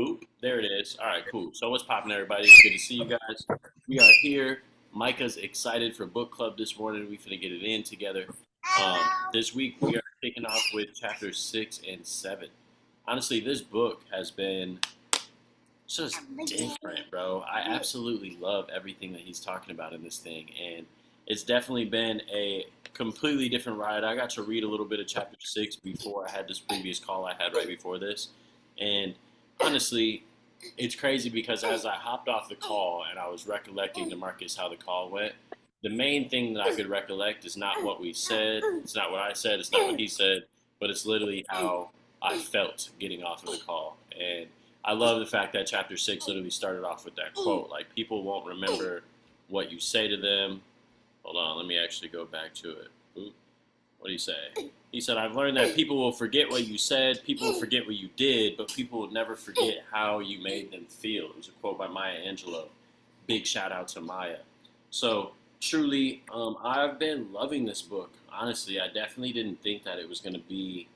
Boop. There it is. All right, cool. So what's popping, everybody? It's good to see you guys. We are here. Micah's excited for book club this morning. We finna get it in together. This week we are kicking off with chapters 6 and 7. Honestly, this book has been just different, bro. I absolutely love everything that he's talking about in this thing, and it's definitely been a completely different ride. I got to read a little bit of chapter 6 before I had this previous call I had right before this, and honestly, it's crazy because as I hopped off the call and I was recollecting to Marcus how the call went, the main thing that I could recollect is not what we said, it's not what I said, it's not what he said, but it's literally how I felt getting off of the call. And I love the fact that chapter 6 literally started off with that quote. Like, people won't remember what you say to them. Hold on, let me actually go back to it. Oop. What do you say? He said, I've learned that people will forget what you said, people will forget what you did, but people will never forget how you made them feel. It was a quote by Maya Angelou. Big shout out to Maya. So, truly, I've been loving this book. Honestly, I definitely didn't think that it was going to be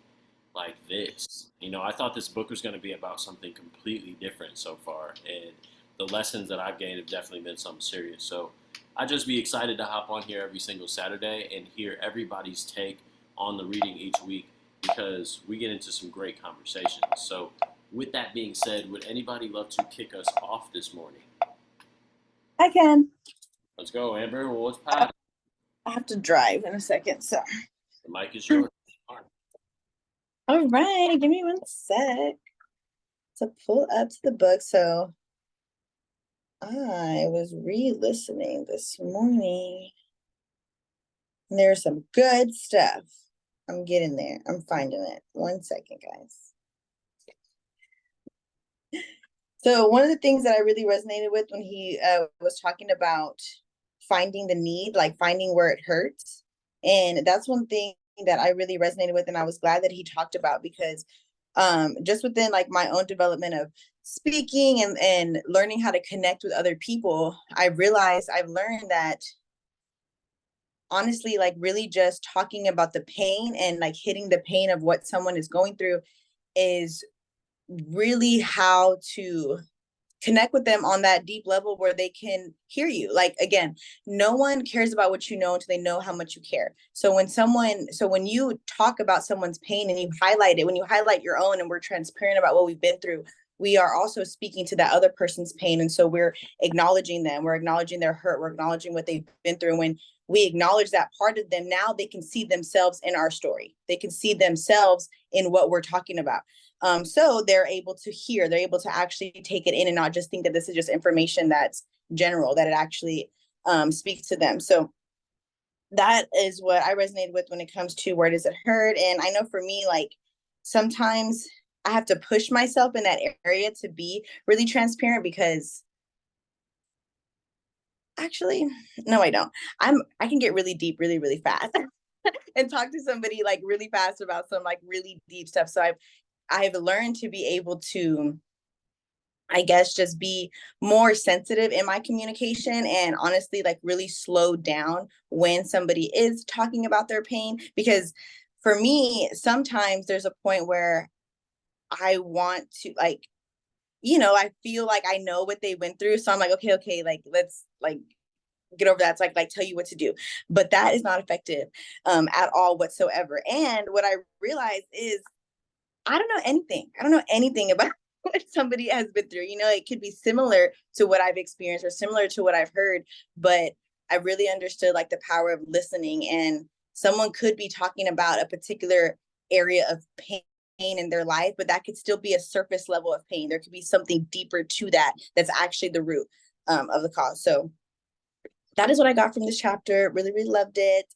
like this. I thought this book was going to be about something completely different so far, and the lessons that I've gained have definitely been something serious. So I'd just be excited to hop on here every single Saturday and hear everybody's take on the reading each week because we get into some great conversations. So with that being said, would anybody love to kick us off this morning? I can. Let's go, Amber. Well, what's poppin'? I have to drive in a second, so. The mic is yours. All right, give me one sec to pull up to the book. So I was re-listening this morning. And there's some good stuff. I'm getting there. I'm finding it. 1 second, guys. So one of the things that I really resonated with when he was talking about finding the need, like finding where it hurts. And that's one thing that I really resonated with, and I was glad that he talked about, because just within like my own development of speaking and learning how to connect with other people, I've learned that honestly, like really just talking about the pain and like hitting the pain of what someone is going through is really how to connect with them on that deep level where they can hear you. Like, again, no one cares about what you know until they know how much you care. So when you talk about someone's pain and you highlight it, when you highlight your own and we're transparent about what we've been through, we are also speaking to that other person's pain. And so we're acknowledging them, we're acknowledging their hurt, we're acknowledging what they've been through. And when we acknowledge that part of them, now they can see themselves in our story. They can see themselves in what we're talking about. So they're able to actually take it in and not just think that this is just information that's general, that it actually speaks to them. So that is what I resonated with when it comes to where does it hurt. And I know for me, like sometimes I have to push myself in that area to be really transparent, because actually, no, I don't. I can get really deep really, really fast and talk to somebody like really fast about some like really deep stuff. So I've learned to be able to, I guess, just be more sensitive in my communication, and honestly, like really slow down when somebody is talking about their pain. Because for me, sometimes there's a point where I want to like, I feel like I know what they went through. So I'm like, okay, like let's like get over that. It's like tell you what to do. But that is not effective at all whatsoever. And what I realized is I don't know anything. I don't know anything about what somebody has been through. It could be similar to what I've experienced or similar to what I've heard, but I really understood like the power of listening. And someone could be talking about a particular area of pain in their life, but that could still be a surface level of pain. There could be something deeper to that that's actually the root of the cause. So that is what I got from this chapter. Really, really loved it.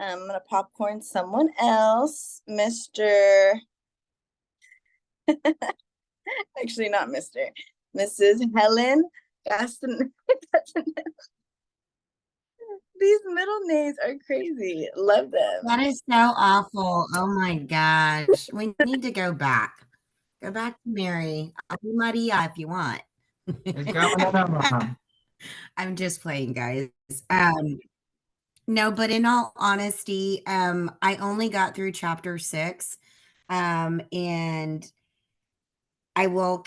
I'm going to popcorn someone else, Mr. Actually, not Mr. Mrs. Helen Gaston. These middle names are crazy. Love them. That is so awful. Oh my gosh. We need to go back. Go back to Mary. I'll be Maria if you want. I'm just playing, guys. No, but in all honesty, I only got through chapter 6. And I will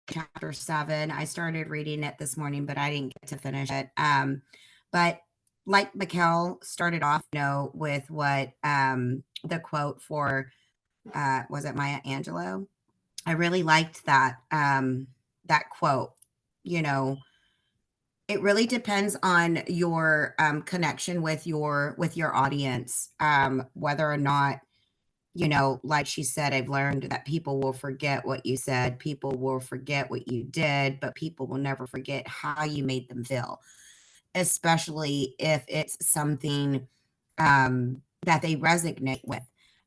chapter 7. I started reading it this morning, but I didn't get to finish it. But like Mikkel started off, with what the quote for was it Maya Angelou? I really liked that quote. You know, it really depends on your connection with your audience, whether or not, like she said, I've learned that people will forget what you said, people will forget what you did, but people will never forget how you made them feel, especially if it's something that they resonate with.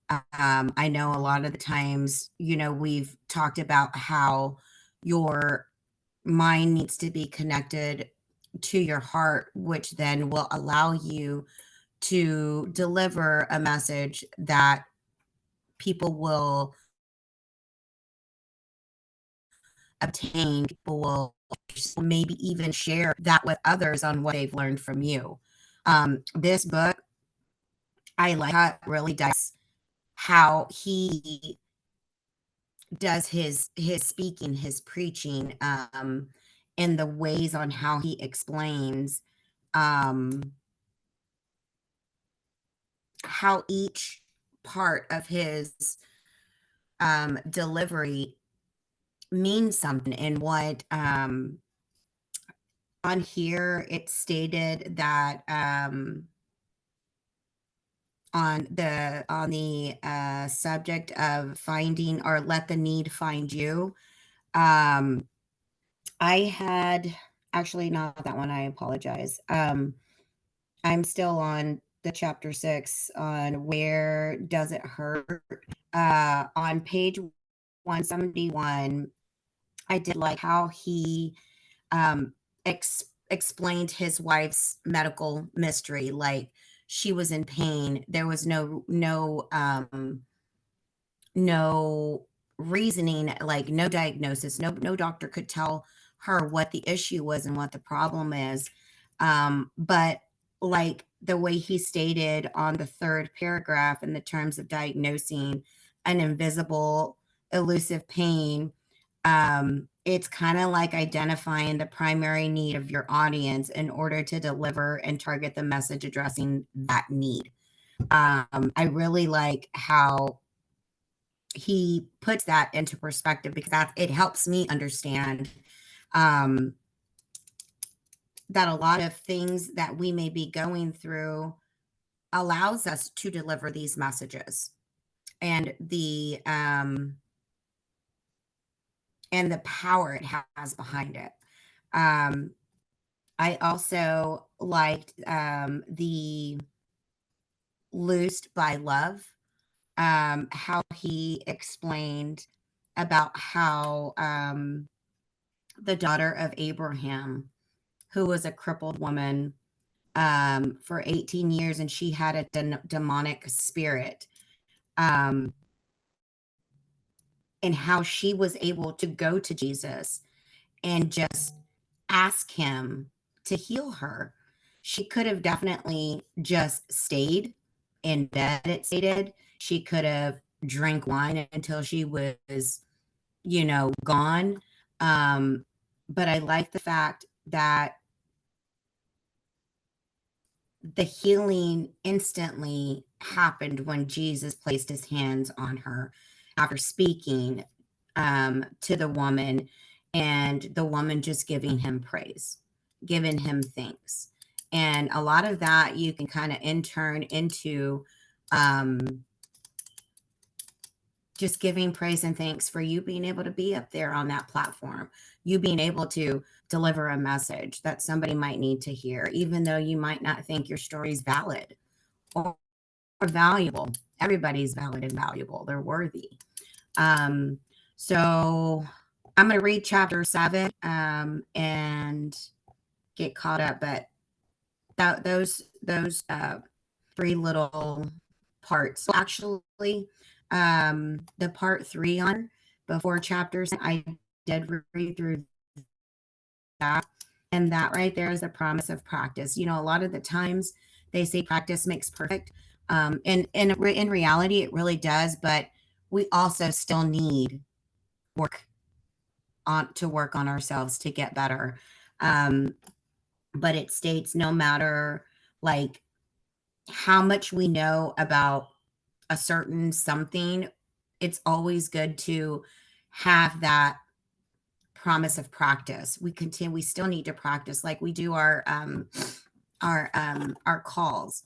I know a lot of the times, we've talked about how your mind needs to be connected to your heart, which then will allow you to deliver a message that people will obtain. People will maybe even share that with others on what they've learned from you. This book, I like how it really does how he does his speaking, his preaching, and the ways on how he explains um, how each part of his delivery means something, and what on here it stated that on the subject of finding, or let the need find you. um I had, actually not that one, I apologize. I'm still on the chapter 6 on where does it hurt. On page 171, I did like how he um, explained his wife's medical mystery. Like, she was in pain. There was no reasoning, like no diagnosis. No doctor could tell her what the issue was and what the problem is. But like the way he stated on the third paragraph in the terms of diagnosing an invisible, elusive pain, it's kind of like identifying the primary need of your audience in order to deliver and target the message addressing that need. I really like how he puts that into perspective, because it helps me understand um, that a lot of things that we may be going through allows us to deliver these messages, and the power it has behind it. Um, I also liked the Loosed by Love, how he explained about how the daughter of Abraham, who was a crippled woman for 18 years, and she had a demonic spirit, um, and how she was able to go to Jesus and just ask him to heal her. She could have definitely just stayed in bed, it stated. She could have drank wine until she was, gone. But I like the fact that the healing instantly happened when Jesus placed his hands on her after speaking to the woman, and the woman just giving him praise, giving him thanks. And a lot of that you can kind of turn into um, just giving praise and thanks for you being able to be up there on that platform, you being able to deliver a message that somebody might need to hear, even though you might not think your story is valid or valuable. Everybody's valid and valuable. They're worthy. So I'm going to read chapter 7 and get caught up. But those three little parts. So actually, the part 3 on before chapters, I did read through that, and that right there is a promise of practice. A lot of the times they say practice makes perfect, and in reality, it really does. But we also still need work to work on ourselves to get better. But it states no matter like how much we know about a certain something, it's always good to have that promise of practice. We still need to practice like we do our calls.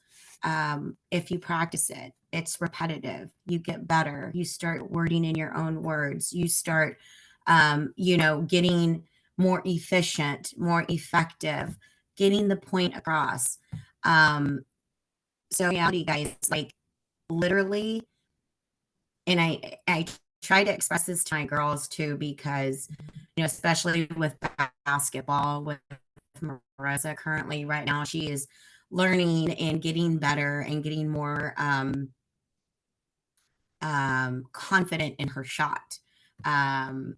If you practice it, it's repetitive, you get better, you start wording in your own words, you start getting more efficient, more effective, getting the point across. So reality, guys, like literally, and I try to express this to my girls too, because especially with basketball, with Marissa currently right now, she is learning and getting better and getting more confident in her shot. And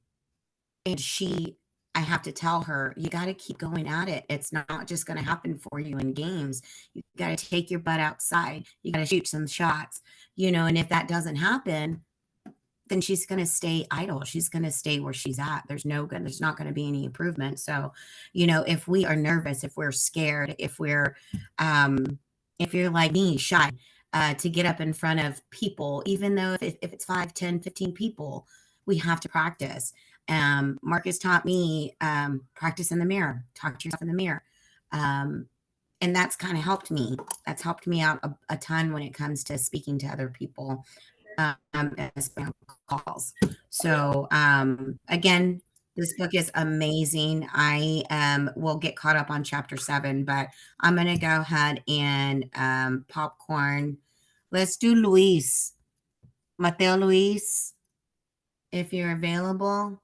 I have to tell her, you got to keep going at it. It's not just going to happen for you in games. You got to take your butt outside. You got to shoot some shots, and if that doesn't happen, then she's going to stay idle. She's going to stay where she's at. There's not going to be any improvement. So, if we are nervous, if we're scared, if you're like me, shy, to get up in front of people, even though if it's 5, 10, 15 people, we have to practice. Marcus taught me, practice in the mirror, talk to yourself in the mirror. And that's kind of helped me. That's helped me out a ton when it comes to speaking to other people, as calls. So, again, this book is amazing. I will get caught up on chapter 7, but I'm going to go ahead and popcorn. Let's do Luis. Mateo Luis, if you're available.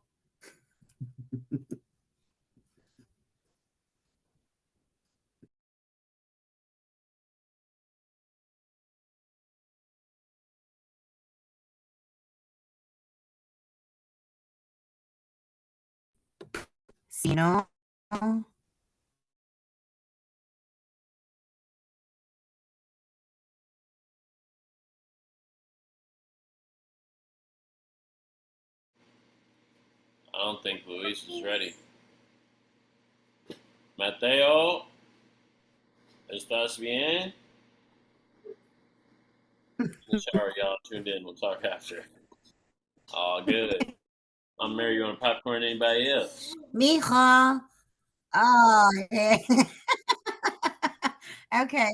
Sino? I don't think Luis is ready. Mateo, ¿estás bien? Sorry, y'all tuned in. We'll talk after. All good. I'm Mary. You want popcorn? Anybody else? Mijo. Oh, okay.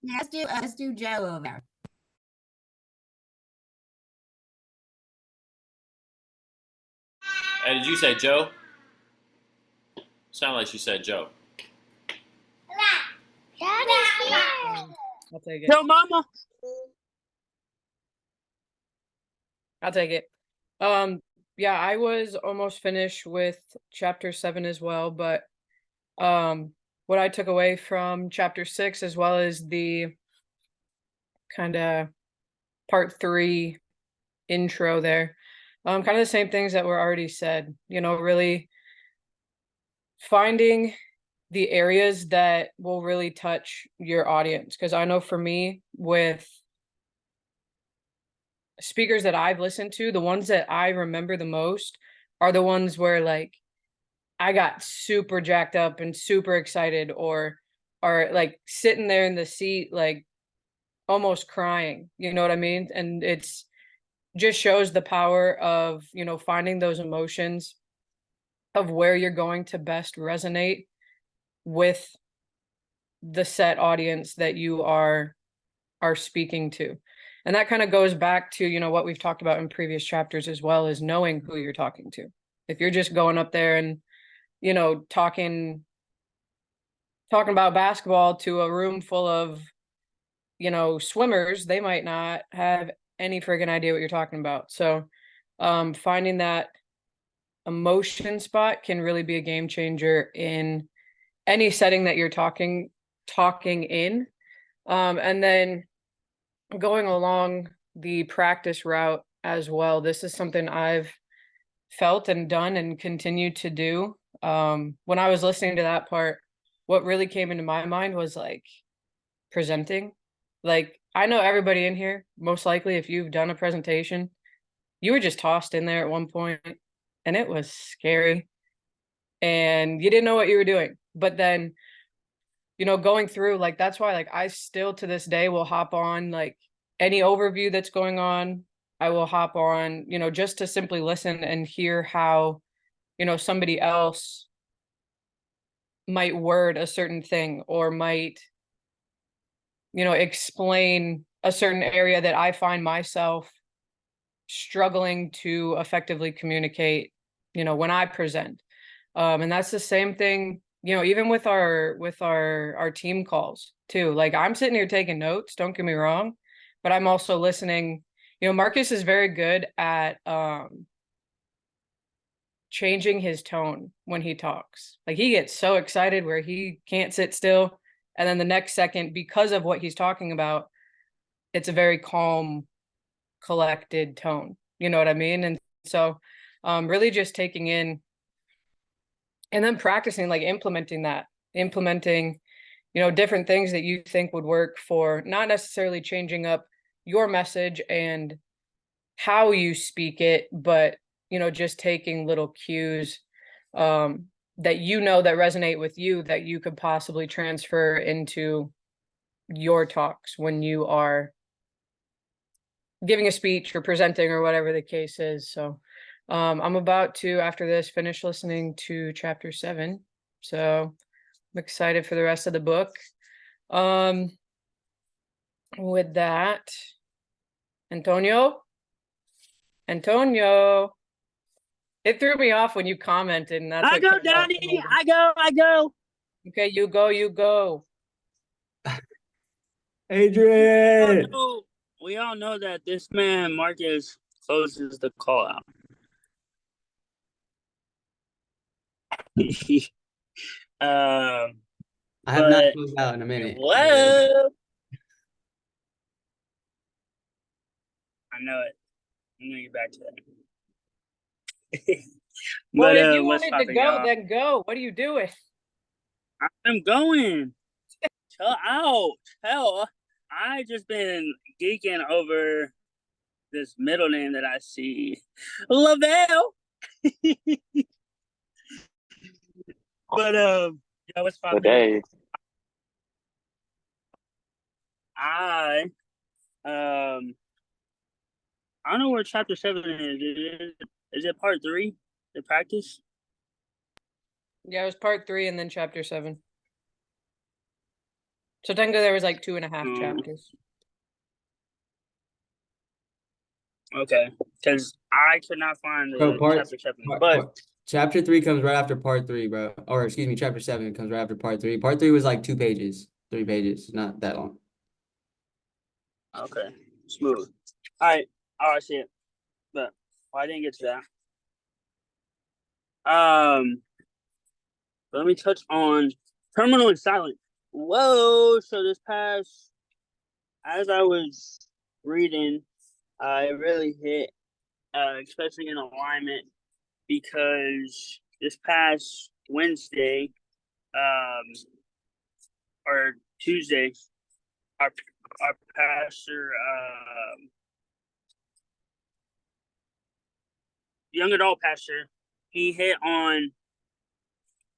Let's do Joe over there. Hey, did you say Joe? Sound like she said Joe. I'll take it. No, mama. I'll take it. Yeah, I was almost finished with chapter 7 as well, but what I took away from chapter 6 as well as the kind of part 3 intro there, kind of the same things that were already said, really finding the areas that will really touch your audience. Because I know for me, with speakers that I've listened to, the ones that I remember the most are the ones where like I got super jacked up and super excited, or like sitting there in the seat like almost crying, you know what I mean? And it's just shows the power of, finding those emotions of where you're going to best resonate with the set audience that you are speaking to. And that kind of goes back to, what we've talked about in previous chapters as well, is knowing who you're talking to. If you're just going up there and, talking about basketball to a room full of, swimmers, they might not have any friggin' idea what you're talking about. So finding that emotion spot can really be a game changer in any setting that you're talking in. And then going along the practice route as well, this is something I've felt and done and continue to do. When I was listening to that part, what really came into my mind was like presenting. Like, I know everybody in here, most likely, if you've done a presentation, you were just tossed in there at one point. and it was scary. And you didn't know what you were doing. But then, going through, like, that's why, like, I still to this day will hop on, like, any overview that's going on. I will hop on, just to simply listen and hear how, somebody else might word a certain thing or might, explain a certain area that I find myself struggling to effectively communicate, when I present. And that's the same thing, even with our team calls too. Like, I'm sitting here taking notes, don't get me wrong, but I'm also listening. Marcus is very good at changing his tone when he talks. Like, he gets so excited where he can't sit still. And then the next second, because of what he's talking about, it's a very calm, collected tone. You know what I mean? And so really just taking in and then practicing, like implementing, different things that you think would work for not necessarily changing up your message and how you speak it, but, just taking little cues that that resonate with you that you could possibly transfer into your talks when you are giving a speech or presenting or whatever the case is. So I'm about to, after this, finish listening to chapter 7. So I'm excited for the rest of the book. With that, Antonio, it threw me off when you commented, and that's I what go, came up. Daddy. I go. Okay, you go. Adrian. We all know that this man Marcus closes the call out. I have not closed out in a minute. Whoa! I know it. I'm gonna get back to that. Well, if you what's wanted to poppin', go, y'all? then go. What are you doing? I'm going. Chill out. Hell, I just been geeking over this middle name that I see, Lavelle. But yeah, what's poppin'? Today, I don't know where chapter 7 is it part 3? The practice? Yeah, it was part 3 and then chapter 7. So technically there was like 2.5 chapters. Okay, because I could not find the chapter 7. But chapter 3 comes right after part 3, bro. Or excuse me, chapter 7 comes right after part 3. Part 3 was like 2 pages, 3 pages, not that long. okay, smooth. All right, I see it. But I didn't get to that. Let me touch on terminal and silent. Whoa! So this past, as I was reading, it really hit, especially in alignment, because this past Wednesday, or Tuesday, our pastor, young adult pastor, he hit on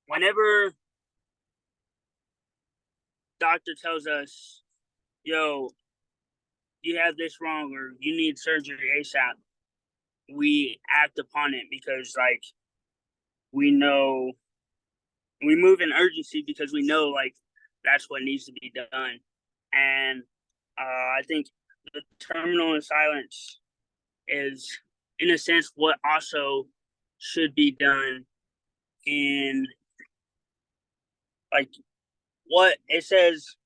whenever doctor tells us, yo, you have this wrong or you need surgery ASAP, we act upon it because, like, we know, we move in urgency because we know, like, that's what needs to be done. And I think the terminal and silence is, in a sense, what also should be done in, like, what it says,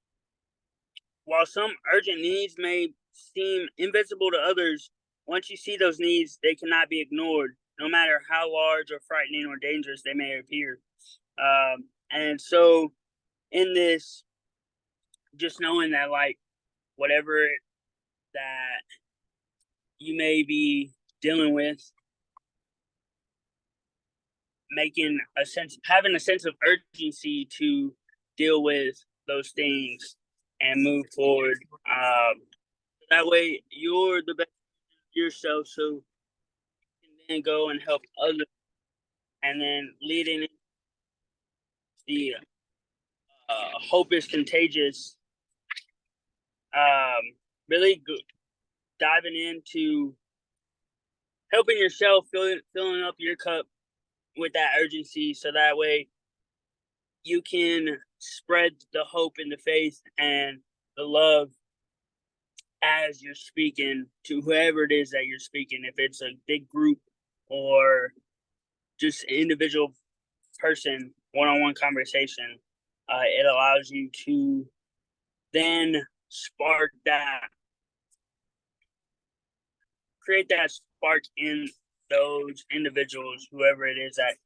while some urgent needs may seem invisible to others, once you see those needs, they cannot be ignored, no matter how large or frightening or dangerous they may appear. And so in this, just knowing that, like, whatever that you may be dealing with, having a sense of urgency to deal with those things and move forward. That way you're the best yourself, so you can then go and help others and then leading the hope is contagious. Really diving into helping yourself, filling up your cup with that urgency, so that way you can spread the hope and the faith and the love as you're speaking to whoever it is that you're speaking. If it's a big group or just an individual person, one-on-one conversation, it allows you to then create that spark in those individuals, whoever it is that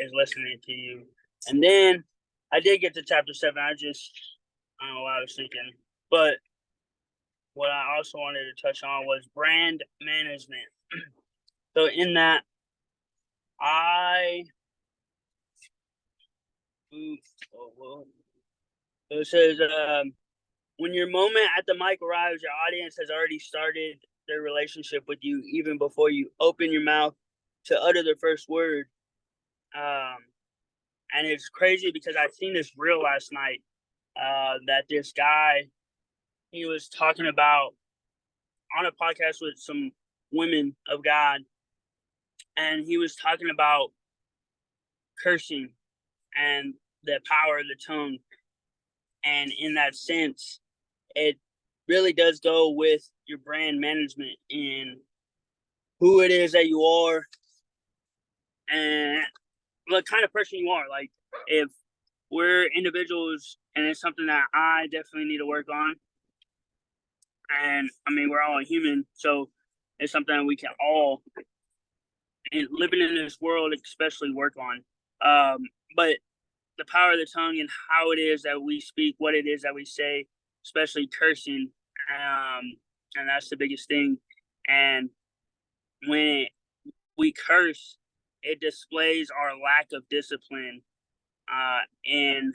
is listening to you. And then I did get to chapter 7. I don't know what I was thinking. But what I also wanted to touch on was brand management. So in that, it says, when your moment at the mic arrives, your audience has already started their relationship with you even before you open your mouth to utter the first word. And it's crazy because I seen this reel last night that this guy, he was talking about on a podcast with some women of God, and he was talking about cursing and the power of the tongue. And in that sense, it really does go with your brand management in who it is that you are and what kind of person you are. Like, if we're individuals, and it's something that I definitely need to work on, and I mean, we're all human, so it's something that we can all, and living in this world especially, work on. But the power of the tongue and how it is that we speak, what it is that we say, especially cursing, and that's the biggest thing. And when we curse, it displays our lack of discipline, and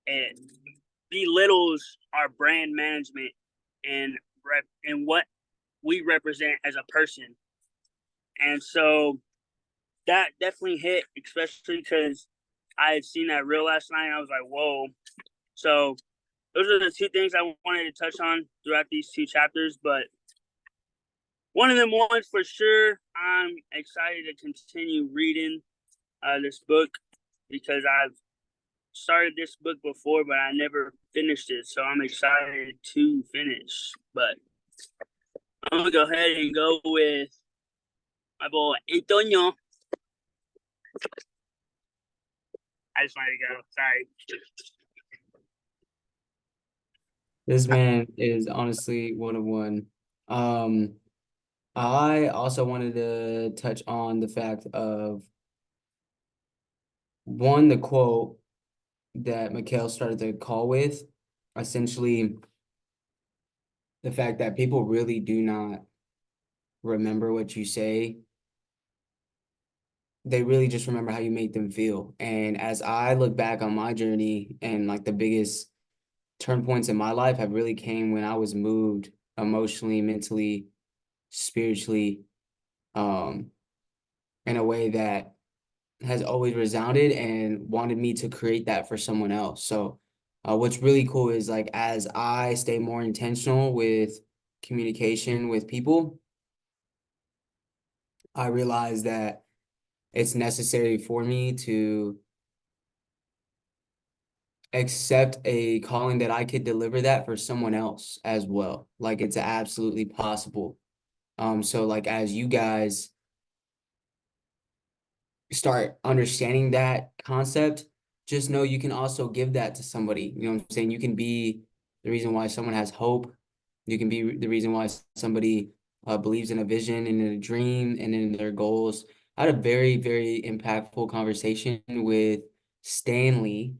it belittles our brand management and what we represent as a person. And so that definitely hit, especially because I had seen that reel last night, and I was like, whoa. So those are the two things I wanted to touch on throughout these 2 chapters. But one of them ones for sure, I'm excited to continue reading this book, because I've started this book before, but I never finished it. So I'm excited to finish. But I'm going to go ahead and go with my boy, Antonio. I just wanted to go. Sorry. This man is honestly one of one. I also wanted to touch on the fact of one, the quote that Mikhail started the call with, essentially the fact that people really do not remember what you say. They really just remember how you make them feel. And as I look back on my journey, and like the biggest turn points in my life have really came when I was moved emotionally, mentally, spiritually, in a way that has always resounded and wanted me to create that for someone else. So what's really cool is, like, as I stay more intentional with communication with people, I realize that it's necessary for me to accept a calling that I could deliver that for someone else as well. Like, it's absolutely possible. So like, as you guys start understanding that concept, just know you can also give that to somebody. You know what I'm saying? You can be the reason why someone has hope. You can be the reason why somebody believes in a vision and in a dream and in their goals. I had a very, very impactful conversation with Stanley.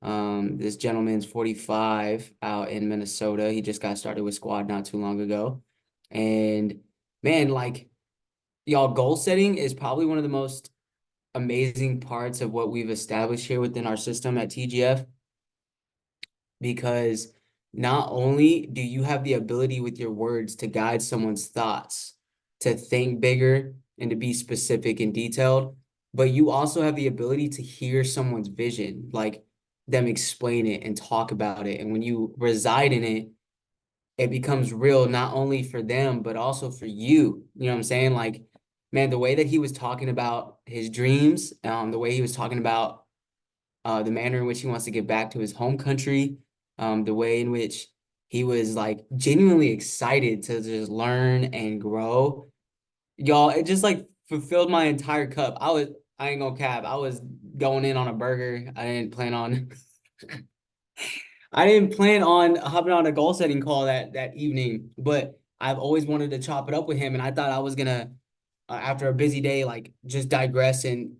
This gentleman's 45 out in Minnesota. He just got started with squad not too long ago. And man, like, y'all, goal setting is probably one of the most amazing parts of what we've established here within our system at TGF, because not only do you have the ability with your words to guide someone's thoughts, to think bigger and to be specific and detailed, but you also have the ability to hear someone's vision, like them explain it and talk about it. And when you reside in it, it becomes real not only for them, but also for you. You know what I'm saying? Like, man, the way that he was talking about his dreams, the way he was talking about the manner in which he wants to get back to his home country, the way in which he was like genuinely excited to just learn and grow. Y'all, it just like fulfilled my entire cup. I ain't gonna cap. I was going in on a burger. I didn't plan on hopping on a goal setting call that evening, but I've always wanted to chop it up with him, and I thought I was gonna, after a busy day, like just digress and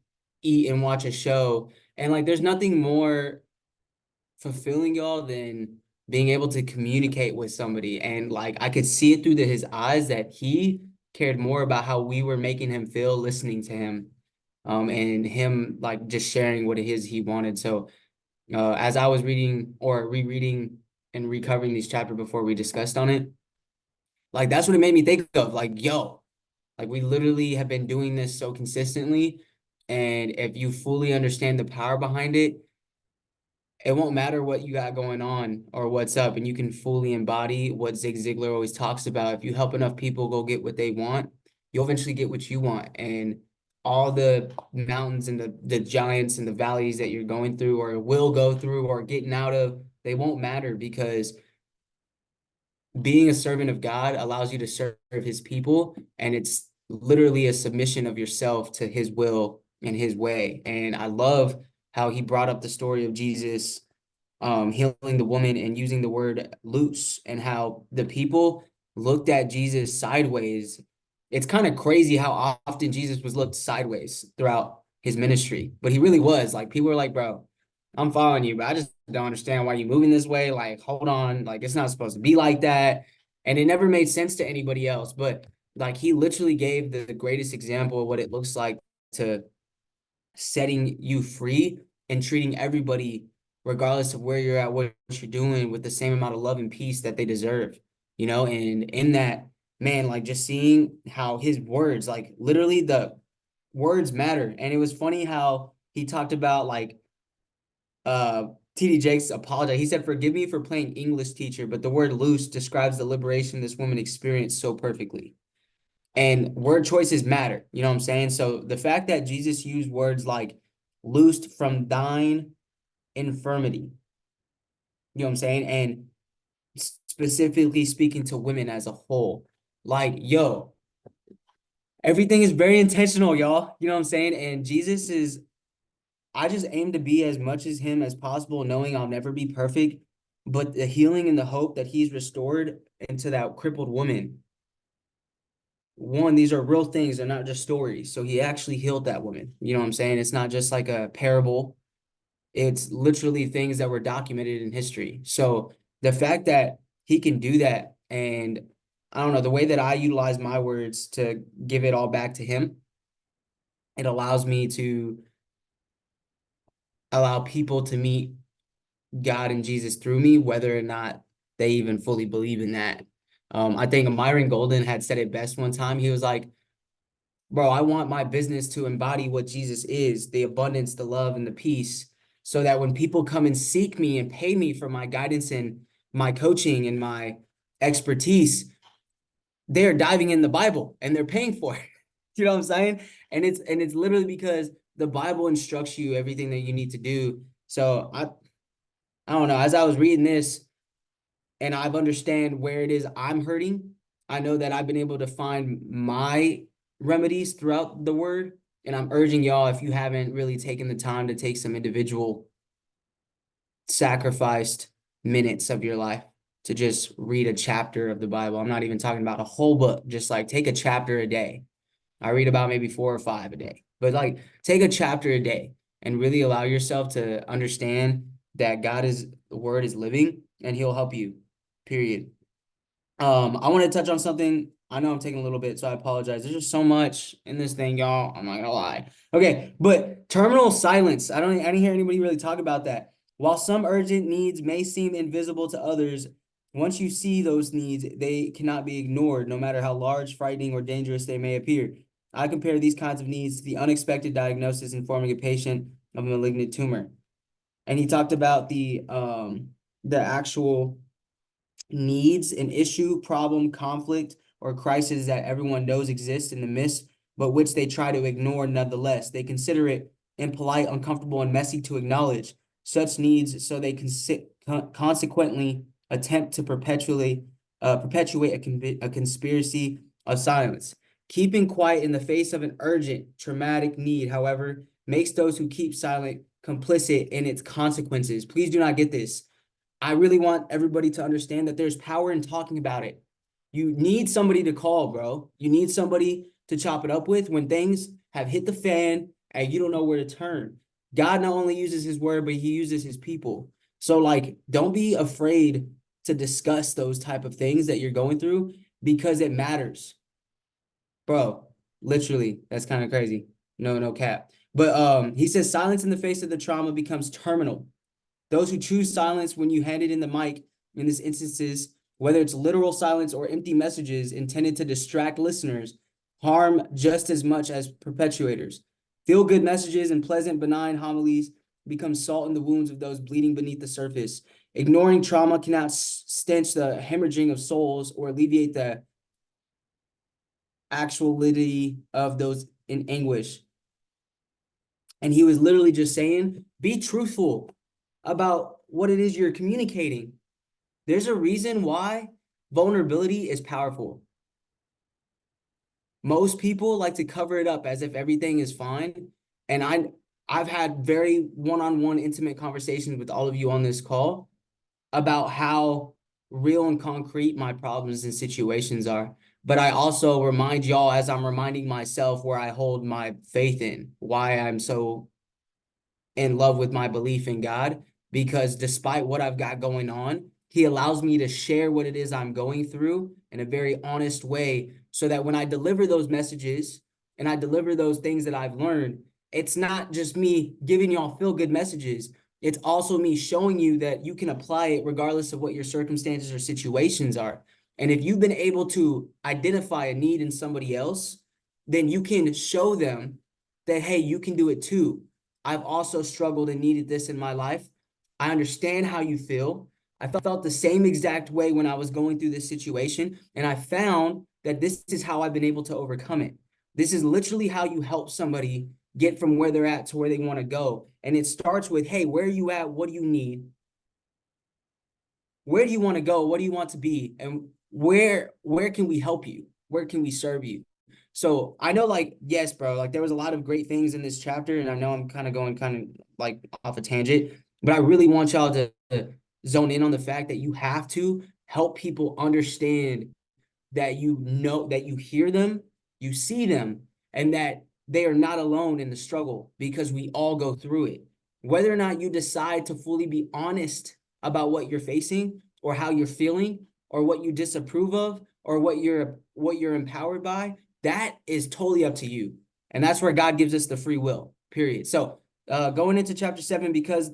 eat and watch a show. And like, there's nothing more fulfilling, y'all, than being able to communicate with somebody. And like, I could see it through his eyes that he cared more about how we were making him feel listening to him, and him like just sharing what it is he wanted. So as I was reading or rereading and recovering these chapters before we discussed on it, like that's what it made me think of. Like, yo, like we literally have been doing this so consistently. And if you fully understand the power behind it, it won't matter what you got going on or what's up, and you can fully embody what Zig Ziglar always talks about. If you help enough people go get what they want, you'll eventually get what you want. And all the mountains and the giants and the valleys that you're going through or will go through or getting out of, they won't matter, because being a servant of God allows you to serve his people, and it's literally a submission of yourself to his will and his way. And I love how he brought up the story of Jesus healing the woman and using the word loose, and how the people looked at Jesus sideways. It's kind of crazy how often Jesus was looked sideways throughout his ministry, but he really was. Like, people were like, bro, I'm following you, but I just don't understand why you're moving this way. Like, hold on, like it's not supposed to be like that. And it never made sense to anybody else, but like he literally gave the greatest example of what it looks like to setting you free and treating everybody, regardless of where you're at, what you're doing, with the same amount of love and peace that they deserve, you know? And in that, man, like just seeing how his words, like literally the words matter. And it was funny how he talked about like TD Jakes apologized. He said, "Forgive me for playing English teacher, but the word loose describes the liberation this woman experienced so perfectly." And word choices matter. You know what I'm saying? So the fact that Jesus used words like loosed from thine infirmity, you know what I'm saying? And specifically speaking to women as a whole, like, yo, everything is very intentional, y'all. You know what I'm saying? And Jesus is, I just aim to be as much as him as possible, knowing I'll never be perfect. But the healing and the hope that he's restored into that crippled woman, one, these are real things. They're not just stories. So he actually healed that woman. You know what I'm saying? It's not just like a parable. It's literally things that were documented in history. So the fact that he can do that, and I don't know, the way that I utilize my words to give it all back to him, it allows me to allow people to meet God and Jesus through me, whether or not they even fully believe in that. I think Myron Golden had said it best one time. He was like, bro, I want my business to embody what Jesus is, the abundance, the love, and the peace, so that when people come and seek me and pay me for my guidance and my coaching and my expertise, they're diving in the Bible and they're paying for it. You know what I'm saying? And it's literally because the Bible instructs you everything that you need to do. So I don't know, as I was reading this and I've understand where it is I'm hurting, I know that I've been able to find my remedies throughout the word. And I'm urging y'all, if you haven't really taken the time to take some individual sacrificed minutes of your life to just read a chapter of the Bible. I'm not even talking about a whole book, just like take a chapter a day. I read about maybe 4 or 5 a day, but like take a chapter a day and really allow yourself to understand that the word is living and he'll help you, period. I want to touch on something. I know I'm taking a little bit, so I apologize. There's just so much in this thing, y'all. I'm not gonna lie. Okay, but terminal silence. I didn't hear anybody really talk about that. While some urgent needs may seem invisible to others, once you see those needs, they cannot be ignored, no matter how large, frightening, or dangerous they may appear. I compare these kinds of needs to the unexpected diagnosis informing a patient of a malignant tumor. And he talked about the actual needs, an issue, problem, conflict, or crisis that everyone knows exists in the midst, but which they try to ignore nonetheless. They consider it impolite, uncomfortable, and messy to acknowledge such needs, so they consequently attempt to perpetuate a conspiracy of silence. Keeping quiet in the face of an urgent, traumatic need, however, makes those who keep silent complicit in its consequences. Please do not get this. I really want everybody to understand that there's power in talking about it. You need somebody to call, bro. You need somebody to chop it up with when things have hit the fan and you don't know where to turn. God not only uses his word, but he uses his people. So like, don't be afraid to discuss those type of things that you're going through because it matters. Bro, literally, that's kind of crazy. No cap. But he says silence in the face of the trauma becomes terminal. Those who choose silence when you hand it in the mic, in this instances, whether it's literal silence or empty messages intended to distract listeners, harm just as much as perpetuators. Feel-good messages and pleasant, benign homilies become salt in the wounds of those bleeding beneath the surface. Ignoring trauma cannot stench the hemorrhaging of souls or alleviate the actuality of those in anguish. And he was literally just saying, be truthful about what it is you're communicating. There's a reason why vulnerability is powerful. Most people like to cover it up as if everything is fine. And I've had very one-on-one intimate conversations with all of you on this call about how real and concrete my problems and situations are. But I also remind y'all, as I'm reminding myself, where I hold my faith in, why I'm so in love with my belief in God, because despite what I've got going on, he allows me to share what it is I'm going through in a very honest way, so that when I deliver those messages and I deliver those things that I've learned, it's not just me giving y'all feel-good messages. It's also me showing you that you can apply it regardless of what your circumstances or situations are. And if you've been able to identify a need in somebody else, then you can show them that, hey, you can do it too. I've also struggled and needed this in my life. I understand how you feel. I felt the same exact way when I was going through this situation, and I found that this is how I've been able to overcome it. This is literally how you help somebody get from where they're at to where they want to go. And it starts with, hey, where are you at? What do you need? Where do you want to go? What do you want to be? And where can we help you? Where can we serve you? So I know, like, yes, bro, like there was a lot of great things in this chapter, and I know I'm kind of going like off a tangent, but I really want y'all to zone in on the fact that you have to help people understand that you know, that you hear them, you see them, and that they are not alone in the struggle, because we all go through it. Whether or not you decide to fully be honest about what you're facing or how you're feeling or what you disapprove of or what you're empowered by, that is totally up to you. And that's where God gives us the free will, period. So going into chapter 7, because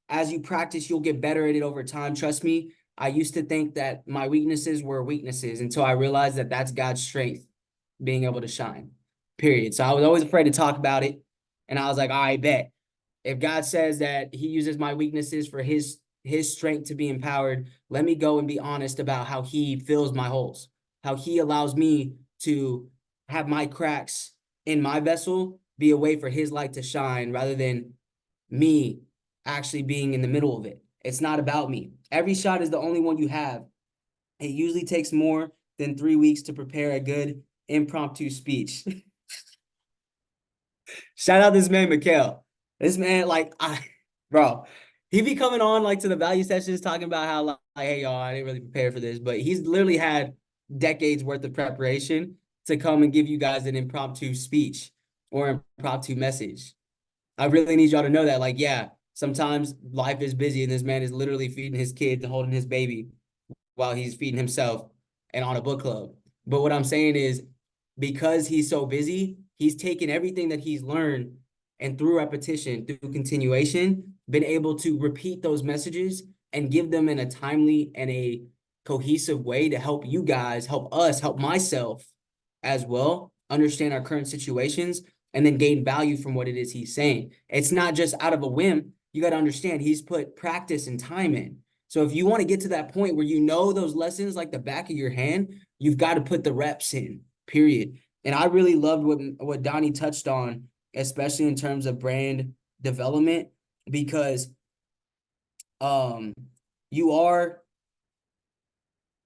as you practice, you'll get better at it over time. Trust me, I used to think that my weaknesses were weaknesses until I realized that that's God's strength, being able to shine, period. So I was always afraid to talk about it. And I was like, I bet if God says that he uses my weaknesses for his strength to be empowered, let me go and be honest about how he fills my holes, how he allows me to have my cracks in my vessel be a way for his light to shine, rather than me actually being in the middle of it. It's not about me. Every shot is the only one you have. It usually takes more than 3 weeks to prepare a good impromptu speech. Shout out this man, Mikhail. This man, like, bro, he be coming on like to the value sessions talking about how like, hey, y'all, I didn't really prepare for this, but he's literally had decades worth of preparation to come and give you guys an impromptu speech or impromptu message. I really need y'all to know that, like, yeah, sometimes life is busy and this man is literally feeding his kids and holding his baby while he's feeding himself and on a book club. But what I'm saying is, because he's so busy, he's taken everything that he's learned and through repetition, through continuation, been able to repeat those messages and give them in a timely and a cohesive way to help you guys, help us, help myself as well, understand our current situations, and then gain value from what it is he's saying. It's not just out of a whim. You got to understand he's put practice and time in. So if you want to get to that point where you know those lessons like the back of your hand, you've got to put the reps in, period. And I really loved what Donnie touched on, especially in terms of brand development, because you are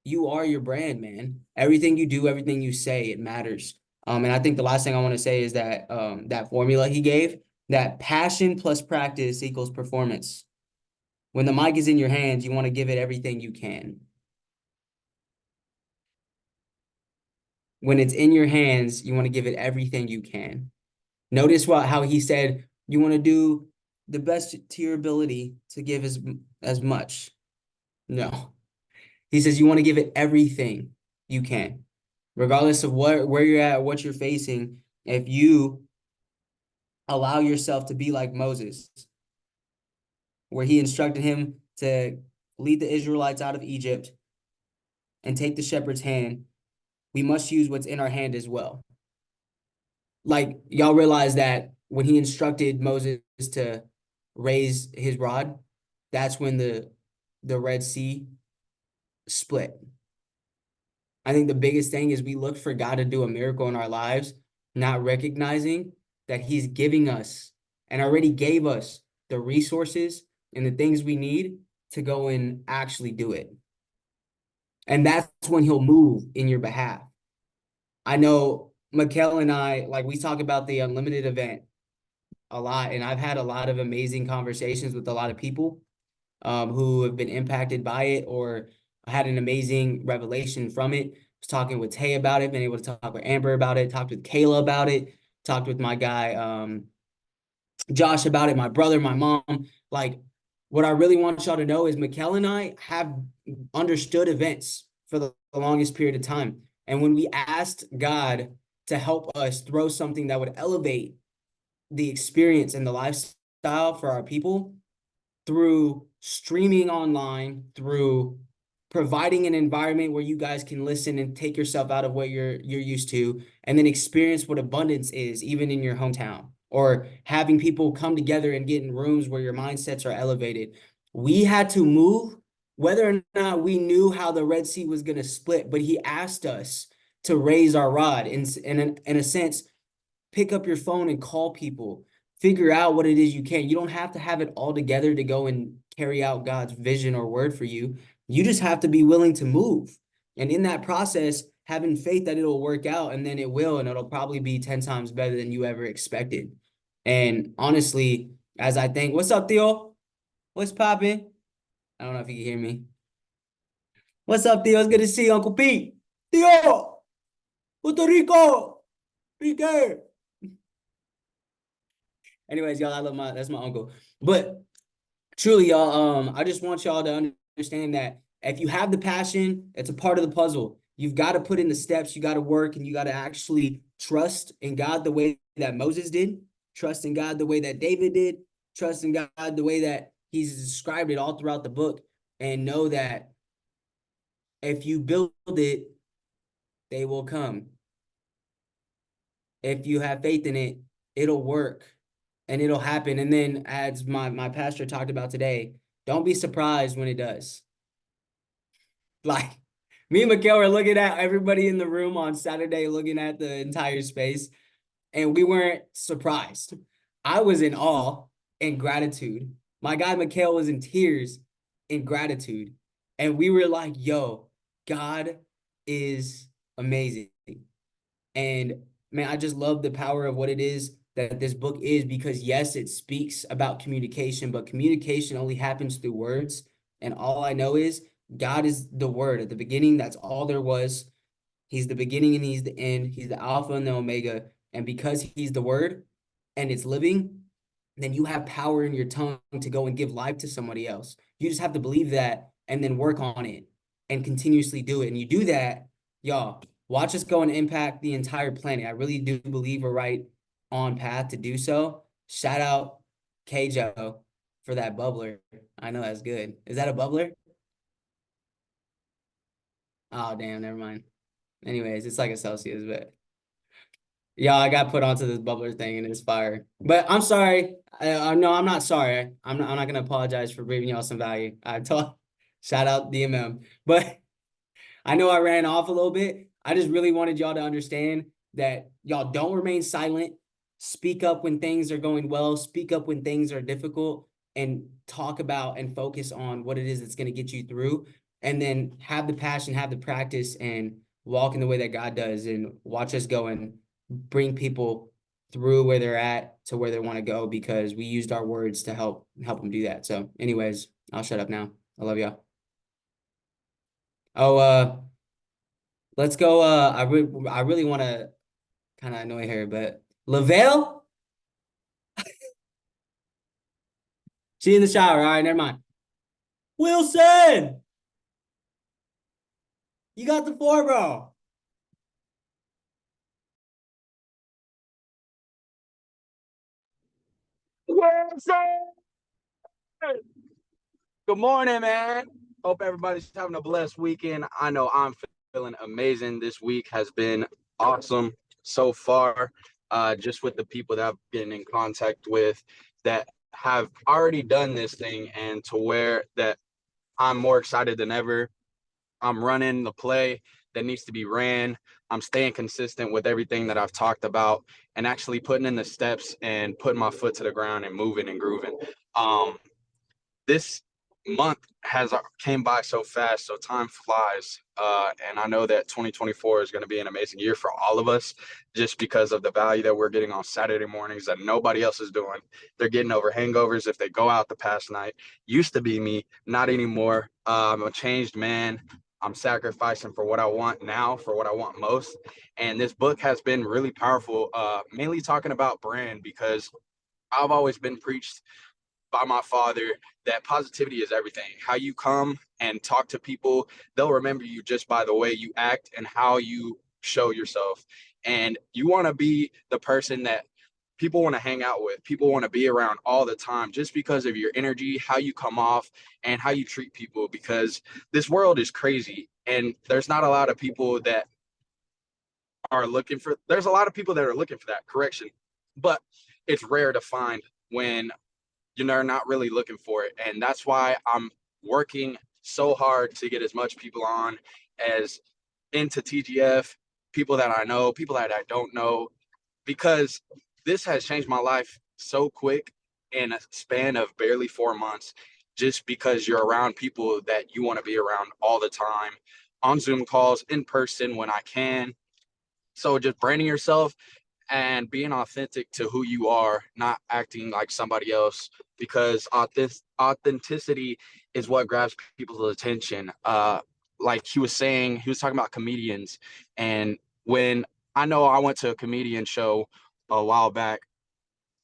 your brand, man. Everything you do, everything you say, it matters. And I think the last thing I want to say is that that formula he gave, that passion plus practice equals performance. When the mic is in your hands, you want to give it everything you can. When it's in your hands, you want to give it everything you can. Notice how he said you want to do the best to your ability to give as much. No. He says you want to give it everything you can. Regardless of where you're at, what you're facing, if you allow yourself to be like Moses, where he instructed him to lead the Israelites out of Egypt and take the shepherd's hand, we must use what's in our hand as well. Like, y'all realize that when he instructed Moses to raise his rod, that's when the Red Sea split. I think the biggest thing is we look for God to do a miracle in our lives, not recognizing that he's giving us and already gave us the resources and the things we need to go and actually do it. And that's when he'll move in your behalf. I know Mikkel and I, like, we talk about the unlimited event a lot, and I've had a lot of amazing conversations with a lot of people who have been impacted by it or had an amazing revelation from it. Was talking with Tay about it, been able to talk with Amber about it, talked with Kayla about it, talked with my guy Josh about it, my brother, my mom. Like, what I really want y'all to know is Mikkel and I have understood events for the longest period of time. And when we asked God to help us throw something that would elevate the experience and the lifestyle for our people through streaming online, through providing an environment where you guys can listen and take yourself out of what you're used to, and then experience what abundance is, even in your hometown, or having people come together and get in rooms where your mindsets are elevated. We had to move, whether or not we knew how the Red Sea was going to split, but he asked us to raise our rod and in a sense, pick up your phone and call people. Figure out what it is you can. You don't have to have it all together to go and carry out God's vision or word for you. You just have to be willing to move. And in that process, having faith that it'll work out, and then it will, and it'll probably be 10 times better than you ever expected. And honestly, as I think, what's up, Theo? What's popping? I don't know if you can hear me. What's up, Theo? It's good to see you, Uncle Pete. Theo! Puerto Rico! Rico! Anyways, y'all, that's my uncle. But truly, y'all, I just want y'all to understand that if you have the passion, it's a part of the puzzle. You've got to put in the steps, you got to work, and you got to actually trust in God the way that Moses did, trust in God the way that David did, trust in God the way that he's described it all throughout the book, and know that if you build it, they will come. If you have faith in it, it'll work. And it'll happen. And then, as my pastor talked about today, don't be surprised when it does. Like, me and Mikkel were looking at everybody in the room on Saturday, looking at the entire space, and we weren't surprised. I was in awe and gratitude. My guy Mikkel was in tears in gratitude. And we were like, yo, God is amazing. And man, I just love the power of what it is that this book is, because yes, it speaks about communication, but communication only happens through words. And all I know is God is the word. At the beginning, that's all there was. He's the beginning and he's the end. He's the Alpha and the Omega. And because he's the word and it's living, then you have power in your tongue to go and give life to somebody else. You just have to believe that and then work on it and continuously do it. And you do that, y'all, watch us go and impact the entire planet. I really do believe we're right on path to do so. Shout out Kjo for that bubbler. I know that's good. Is that a bubbler? Oh, damn, never mind. Anyways, it's like a Celsius, but Yeah, I got put onto this bubbler thing and it's fire. But I'm sorry. No, I'm not sorry. I'm not gonna apologize for bringing y'all some value. I told shout out DMM. But I know I ran off a little bit. I just really wanted y'all to understand that y'all don't remain silent. Speak up when things are going well. Speak up when things are difficult, and talk about and focus on what it is that's going to get you through. And then have the passion, have the practice, and walk in the way that God does, and watch us go and bring people through where they're at to where they want to go, because we used our words to help them do that. So anyways, I'll shut up now. I love y'all. Oh, let's go. I really want to kind of annoy her, but Lavelle, she in the shower. All right, never mind. Wilson, you got the floor, bro. Good morning, man. Hope everybody's having a blessed weekend. I know I'm feeling amazing. This week has been awesome so far. Just with the people that I've been in contact with that have already done this thing, and to where that I'm more excited than ever. I'm running the play that needs to be ran. I'm staying consistent with everything that I've talked about, and actually putting in the steps and putting my foot to the ground and moving and grooving. This month has came by so fast, so time flies, and I know that 2024 is going to be an amazing year for all of us, just because of the value that we're getting on Saturday mornings that nobody else is doing. They're getting over hangovers if they go out the past night. Used to be me, not anymore. I'm a changed man. I'm sacrificing for what I want now, for what I want most. And this book has been really powerful, mainly talking about brand, because I've always been preached by my father that positivity is everything. How you come and talk to people, they'll remember you just by the way you act and how you show yourself. And you want to be the person that people want to hang out with, people want to be around all the time, just because of your energy, how you come off, and how you treat people. Because this world is crazy, and there's not a lot of people that are looking for, there's a lot of people that are looking for that correction, but it's rare to find when you're not really looking for it. And that's why I'm working so hard to get as much people on as into TGF, people that I know, people that I don't know, because this has changed my life so quick in a span of barely 4 months, just because you're around people that you want to be around all the time, on Zoom calls, in person when I can. So just branding yourself and being authentic to who you are, not acting like somebody else, because authenticity is what grabs people's attention. Like he was saying, he was talking about comedians. And when I know I went to a comedian show a while back,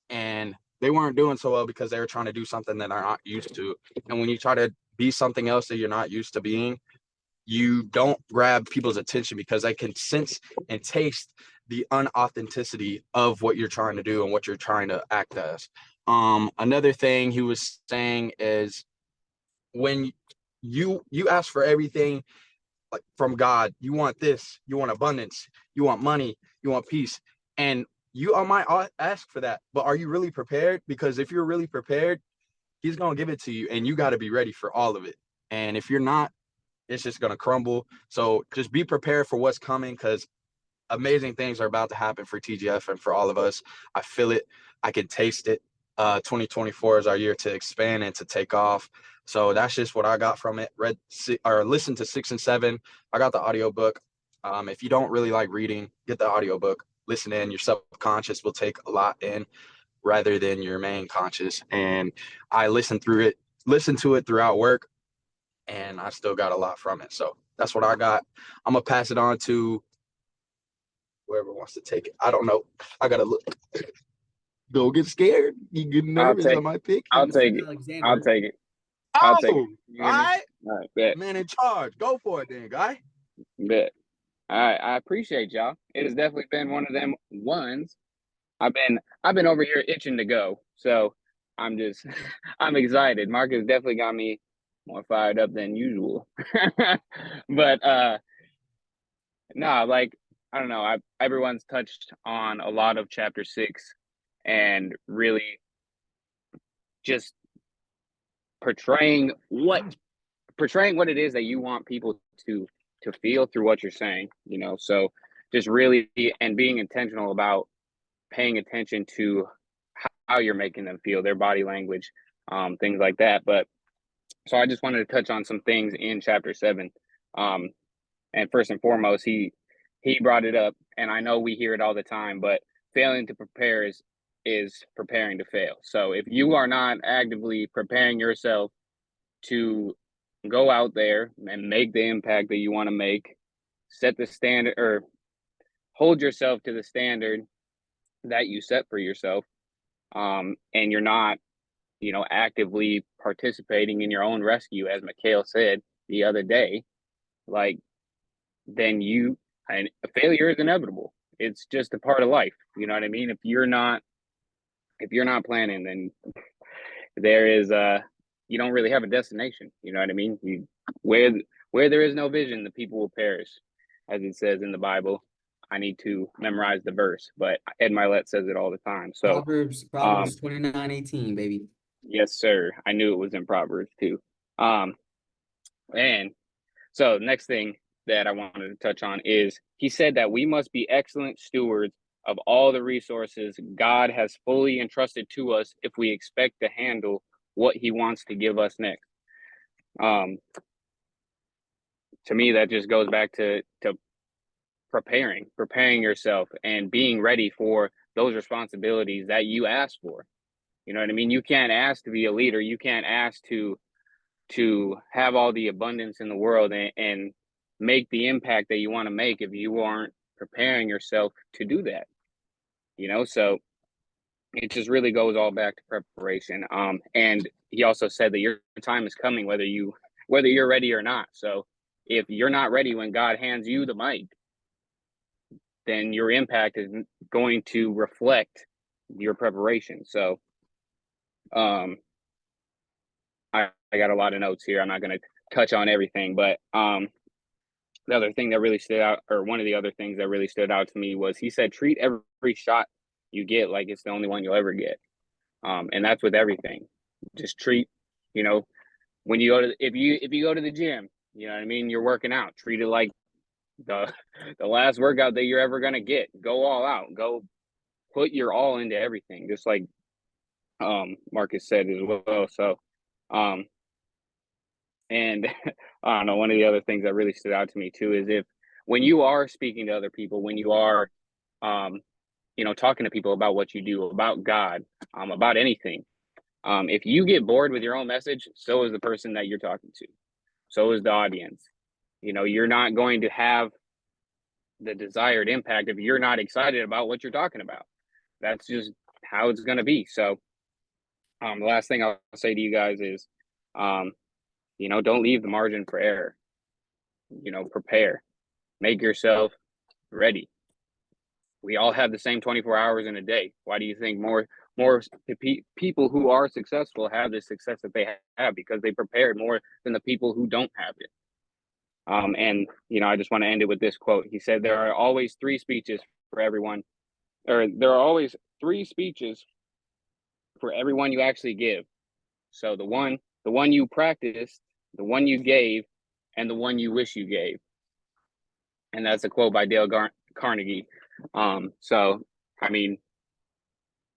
and they weren't doing so well because they were trying to do something that they're not used to. And when you try to be something else that you're not used to being, you don't grab people's attention, because they can sense and taste the unauthenticity of what you're trying to do and what you're trying to act as. Another thing he was saying is, when you ask for everything, like from God, you want this, you want abundance, you want money, you want peace, and you might ask for that, but are you really prepared? Because if you're really prepared, he's going to give it to you, and you got to be ready for all of it. And if you're not, it's just going to crumble. So just be prepared for what's coming, because amazing things are about to happen for TGF and for all of us. I feel it. I can taste it. 2024 is our year to expand and to take off. So that's just what I got from it. Listen to 6 and 7. I got the audiobook. If you don't really like reading, get the audiobook. Listen in. Your subconscious will take a lot in, rather than your main conscious. And I listened to it throughout work, and I still got a lot from it. So that's what I got. I'm gonna pass it on to whoever wants to take it. I don't know. I gotta look. Don't get scared. You get nervous. I might pick you. I'll take it. Alexander. I'll take it. I'll take it. Oh, You all hear me? right. All right, bet. Man in charge. Go for it then, guy. Bet. All right, I appreciate y'all. It has definitely been one of them ones. I've been over here itching to go. So I'm just I'm excited. Marcus definitely got me more fired up than usual. But no, like I don't know, everyone's touched on a lot of chapter 6 and really just portraying what it is that you want people to feel through what you're saying, you know. So just really and being intentional about paying attention to how you're making them feel, their body language, things like that. But so I just wanted to touch on some things in chapter 7. And first and foremost, he brought it up, and I know we hear it all the time, but failing to prepare is preparing to fail. So if you are not actively preparing yourself to go out there and make the impact that you want to make, set the standard or hold yourself to the standard that you set for yourself, and you're not, you know, actively participating in your own rescue, as Mikhail said the other day, like, then and failure is inevitable. It's just a part of life. You know what I mean? If you're not planning, then there is you don't really have a destination. You know what I mean? Where there is no vision, the people will perish, as it says in the Bible. I need to memorize the verse, but Ed Milet says it all the time. So Proverbs 29:18, baby. yes, sir. I knew it was in Proverbs too. And so next thing that I wanted to touch on is he said that we must be excellent stewards of all the resources God has fully entrusted to us if we expect to handle what he wants to give us next. To me, that just goes back to preparing yourself and being ready for those responsibilities that you ask for. You know what I mean? You can't ask to be a leader. You can't ask to have all the abundance in the world and make the impact that you want to make if you aren't preparing yourself to do that. You know, so it just really goes all back to preparation. And he also said that your time is coming, whether you're ready or not. So if you're not ready when God hands you the mic, then your impact is going to reflect your preparation. So I got a lot of notes here. I'm not going to touch on everything, but the other thing that really stood out, or one of the other things that really stood out to me, was he said, treat every shot you get like it's the only one you'll ever get. And that's with everything. Just treat, you know, when you go to, if you go to the gym, you know what I mean? You're working out, treat it like the last workout that you're ever going to get. Go all out, go put your all into everything. Just like Marcus said as well. So, and I don't know, one of the other things that really stood out to me too is when you are speaking to other people, when you are, you know, talking to people about what you do, about God, about anything, if you get bored with your own message, so is the person that you're talking to, so is the audience. You know, you're not going to have the desired impact if you're not excited about what you're talking about. That's just how it's going to be. So, the last thing I'll say to you guys is, you know, don't leave the margin for error. You know, prepare, make yourself ready. We all have the same 24 hours in a day. Why do you think more people who are successful have the success that they have? Because they prepared more than the people who don't have it. And, you know, I just want to end it with this quote. He said, there are always three speeches for everyone, or there are always three speeches for everyone you actually give. So the one you practiced, the one you gave, and the one you wish you gave. And that's a quote by Dale Carnegie. So, I mean,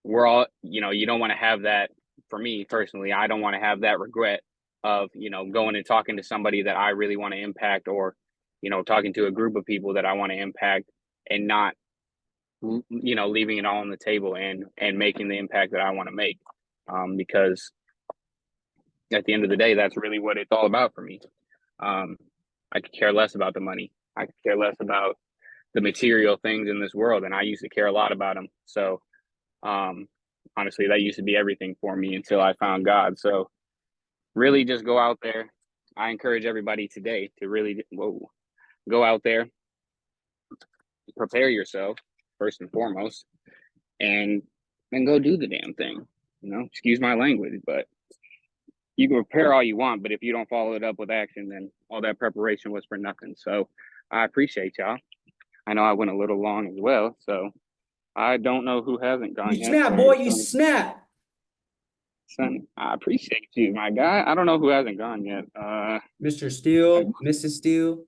we're all, you know, you don't want to have that. For me personally, I don't want to have that regret of, you know, going and talking to somebody that I really want to impact, or, you know, talking to a group of people that I want to impact, and not, you know, leaving it all on the table and making the impact that I want to make. Because at the end of the day, that's really what it's all about for me. I could care less about the money. I could care less about the material things in this world, and I used to care a lot about them. So honestly, that used to be everything for me until I found God. So really just go out there. I encourage everybody today to really go out there, prepare yourself first and foremost, and go do the damn thing. You know, excuse my language, but you can prepare all you want, but if you don't follow it up with action, then all that preparation was for nothing. So I appreciate y'all. I know I went a little long as well, so I don't know who hasn't gone You yet. snap, boy, you snap. Son, I appreciate you, my guy. I don't know who hasn't gone yet. Mr. Steele, Mrs. Steele.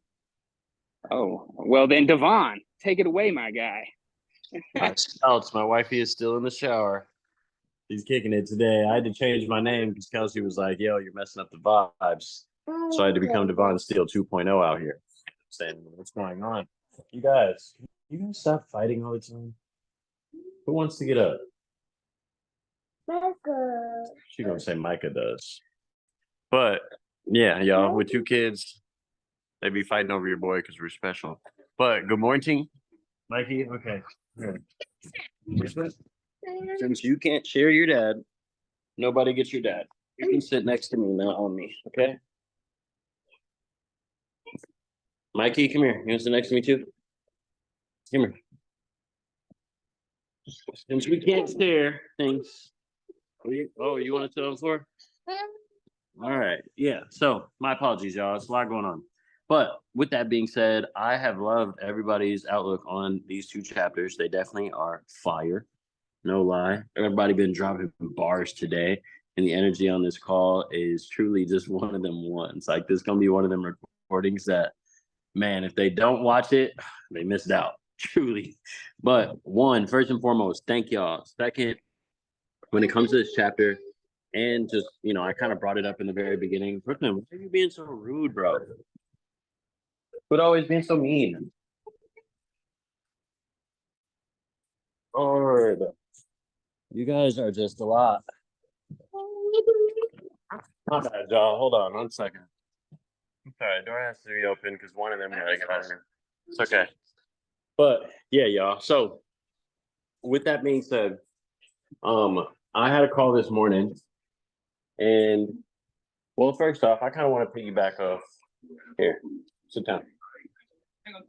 Oh, well then, Devon, take it away, my guy. My wifey is still in the shower. She's kicking it today. I had to change my name because Kelsey was like, yo, you're messing up the vibes. So I had to become Devon Steele 2.0 out here. Saying, what's going on? You guys stop fighting all the time? Who wants to get up? Micah. She's going to say Micah does. But, yeah, y'all, with 2 kids, they be fighting over your boy because we're special. But good morning, Mikey. Okay. Since you can't share your dad, nobody gets your dad. You can sit next to me, not on me, okay? Mikey, come here. You want to sit next to me too? Come here. Since we can't share things. You want to sit on the floor? All right. Yeah. So my apologies, y'all. It's a lot going on. But with that being said, I have loved everybody's outlook on these 2 chapters. They definitely are fire. No lie. Everybody been dropping bars today. And the energy on this call is truly just one of them ones. Like, this is going to be one of them recordings that, man, if they don't watch it, they missed out. Truly. But one, first and foremost, thank y'all. Second, when it comes to this chapter, and just, I kind of brought it up in the very beginning. Brooklyn, why are you being so rude, bro? Quit always being so mean. Lord, you guys are just a lot. Not bad, y'all. Hold on 1 second. Sorry, door has to be open because one of them got out here. It's okay. But yeah, y'all. So with that being said, I had a call this morning, and well, first off, I kind of want to piggyback off here. Sit down.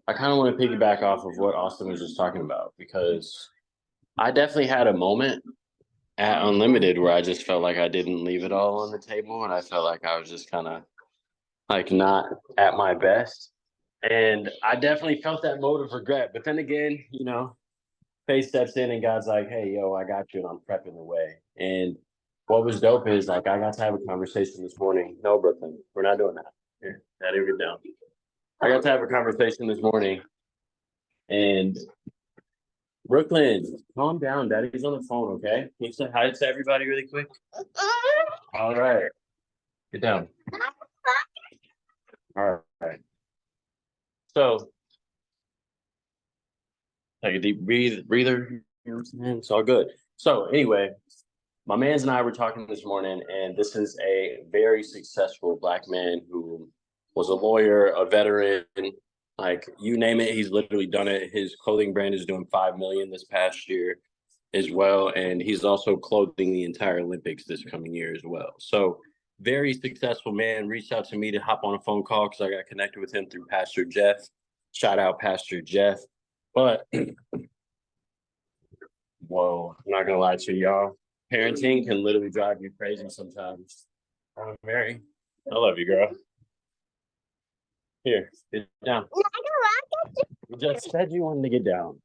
I kind of want to piggyback off of what Austin was just talking about, because I definitely had a moment at Unlimited where I just felt like I didn't leave it all on the table, and I felt like I was just kind of like not at my best. And I definitely felt that mode of regret. But then again, faith steps in and God's like, hey, yo, I got you, and I'm prepping the way. And what was dope is, like, I got to have a conversation this morning. No, Brooklyn, we're not doing that. Here, Daddy, get down. I got to have a conversation this morning, and Brooklyn, calm down. Daddy's on the phone, okay? Can you say hi to everybody really quick? All right. Get down. All right. So, take a deep breather. You know what I'm saying? It's all good. So, anyway, my mans and I were talking this morning, and this is a very successful Black man who was a lawyer, a veteran, like you name it, he's literally done it. His clothing brand is doing $5 million this past year as well, and he's also clothing the entire Olympics this coming year as well. So very successful man. Reached out to me to hop on a phone call because I got connected with him through Pastor Jeff. Shout out Pastor Jeff. But whoa, I'm not gonna lie to y'all. Parenting can literally drive you crazy sometimes. Mary, I love you, girl. Here, get down. You just said you wanted to get down.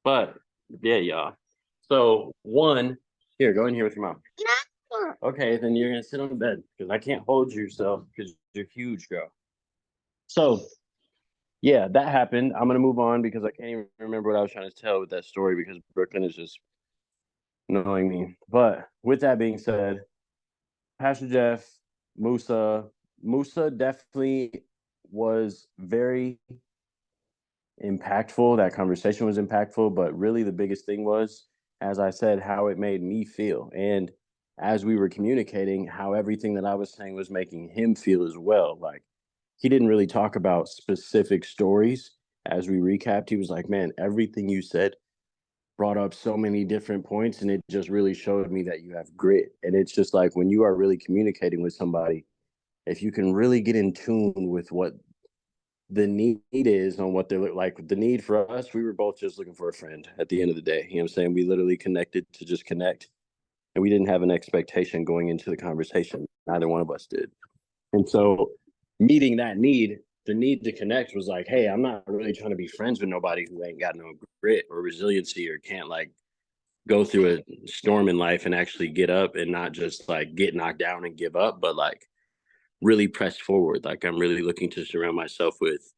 But yeah, y'all. So one, here, go in here with your mom. Okay, then you're gonna sit on the bed because I can't hold yourself because you're huge, girl. So yeah, that happened. I'm gonna move on because I can't even remember what I was trying to tell with that story because Brooklyn is just annoying me. But with that being said, Pastor Jeff, Musa definitely was very impactful. That conversation was impactful, but really the biggest thing was, as I said, how it made me feel. And as we were communicating, how everything that I was saying was making him feel as well. Like, he didn't really talk about specific stories. As we recapped, he was like, man, everything you said brought up so many different points, and it just really showed me that you have grit. And it's just like, when you are really communicating with somebody, if you can really get in tune with what the need is on what they look like. The need for us, we were both just looking for a friend at the end of the day. You know what I'm saying? We literally connected to just connect. And we didn't have an expectation going into the conversation. Neither one of us did. And so meeting that need, the need to connect was like, hey, I'm not really trying to be friends with nobody who ain't got no grit or resiliency or can't like go through a storm in life and actually get up and not just like get knocked down and give up, but like really press forward. Like I'm really looking to surround myself with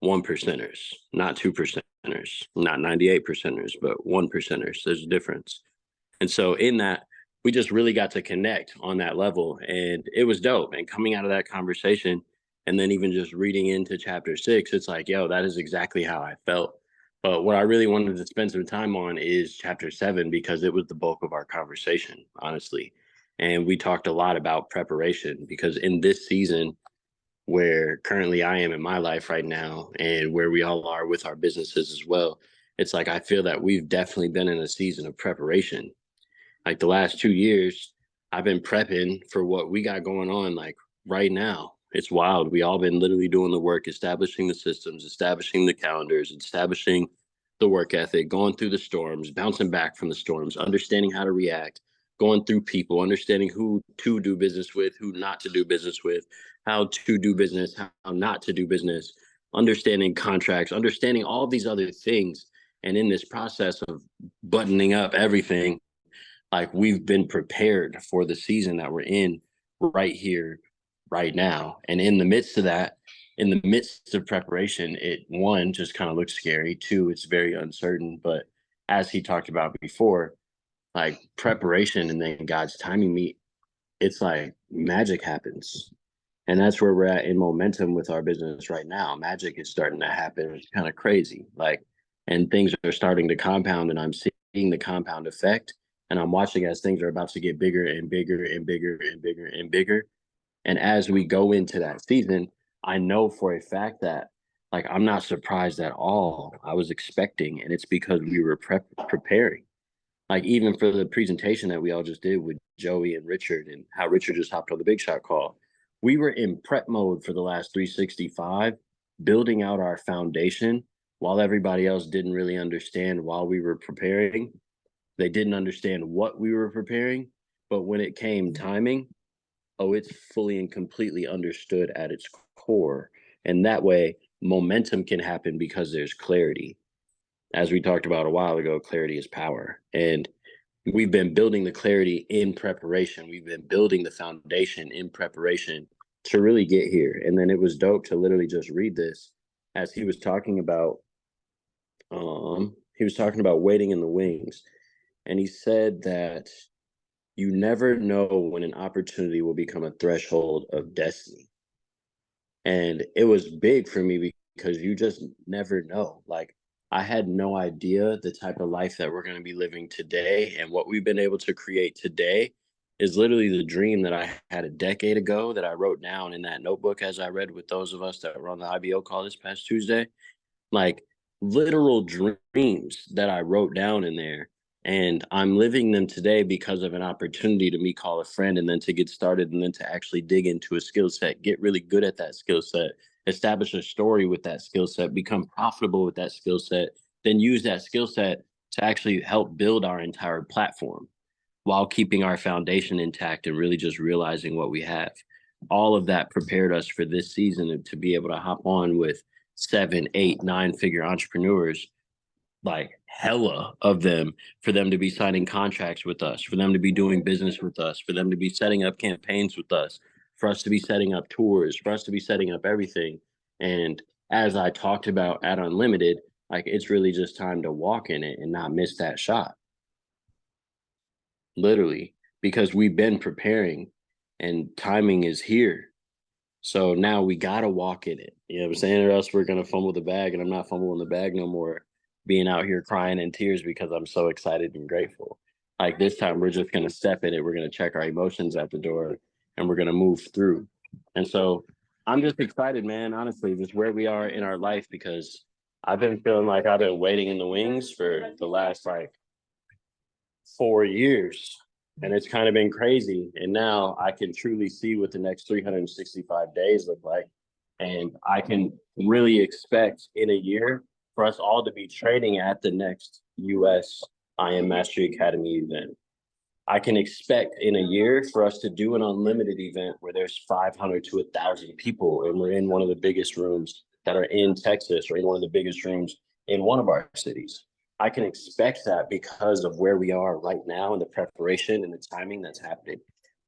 1%ers, not 2%ers, not 98%ers, but 1%ers. There's a difference. And so in that, we just really got to connect on that level. And it was dope. And coming out of that conversation, and then even just reading into chapter 6, it's like, yo, that is exactly how I felt. But what I really wanted to spend some time on is chapter 7, because it was the bulk of our conversation, honestly. And we talked a lot about preparation, because in this season, where currently I am in my life right now and where we all are with our businesses as well, it's like I feel that we've definitely been in a season of preparation. Like the last 2 years, I've been prepping for what we got going on like right now. It's wild. We all been literally doing the work, establishing the systems, establishing the calendars, establishing the work ethic, going through the storms, bouncing back from the storms, understanding how to react, going through people, understanding who to do business with, who not to do business with, how to do business, how not to do business, understanding contracts, understanding all these other things. And in this process of buttoning up everything, like we've been prepared for the season that we're in right here, right now. And in the midst of that, in the midst of preparation, it, one, just kind of looks scary. Two, it's very uncertain. But as he talked about before, like preparation and then God's timing meet, it's like magic happens. And that's where we're at in momentum with our business right now. Magic is starting to happen. It's kind of crazy. Like, and things are starting to compound, and I'm seeing the compound effect. And I'm watching as things are about to get bigger and bigger and bigger and bigger and bigger. And as we go into that season, I know for a fact that like I'm not surprised at all. I was expecting, and it's because we were preparing. Like even for the presentation that we all just did with Joey and Richard, and how Richard just hopped on the big shot call, we were in prep mode for the last 365, building out our foundation while everybody else didn't really understand while we were preparing. They didn't understand what we were preparing, but when it came timing, oh, it's fully and completely understood at its core. And that way, momentum can happen because there's clarity. As we talked about a while ago, clarity is power. And we've been building the clarity in preparation. We've been building the foundation in preparation to really get here. And then it was dope to literally just read this as he was talking about waiting in the wings. And he said that you never know when an opportunity will become a threshold of destiny. And it was big for me because you just never know. Like I had no idea the type of life that we're going to be living today, and what we've been able to create today is literally the dream that I had a decade ago that I wrote down in that notebook as I read with those of us that were on the IBO call this past Tuesday. Like literal dreams that I wrote down in there. And I'm living them today because of an opportunity to me call a friend and then to get started and then to actually dig into a skill set, get really good at that skill set, establish a story with that skill set, become profitable with that skill set, then use that skill set to actually help build our entire platform while keeping our foundation intact and really just realizing what we have. All of that prepared us for this season to be able to hop on with 7, 8, 9-figure entrepreneurs, like hella of them, for them to be signing contracts with us, for them to be doing business with us, for them to be setting up campaigns with us, for us to be setting up tours, for us to be setting up everything. And as I talked about at Unlimited, like it's really just time to walk in it and not miss that shot. Literally, because we've been preparing and timing is here. So now we gotta walk in it. You know what I'm saying? Or else we're gonna fumble the bag, and I'm not fumbling the bag no more, being out here crying in tears because I'm so excited and grateful. Like this time we're just gonna step in it, we're gonna check our emotions at the door, and we're gonna move through. And so I'm just excited, man, honestly, just where we are in our life, because I've been feeling like I've been waiting in the wings for the last like 4 years, and it's kind of been crazy. And now I can truly see what the next 365 days look like. And I can really expect in a year for us all to be training at the next US I Am Mastery Academy event. I can expect in a year for us to do an unlimited event where there's 500 to 1,000 people, and we're in one of the biggest rooms that are in Texas, or in one of the biggest rooms in one of our cities. I can expect that because of where we are right now and the preparation and the timing that's happening.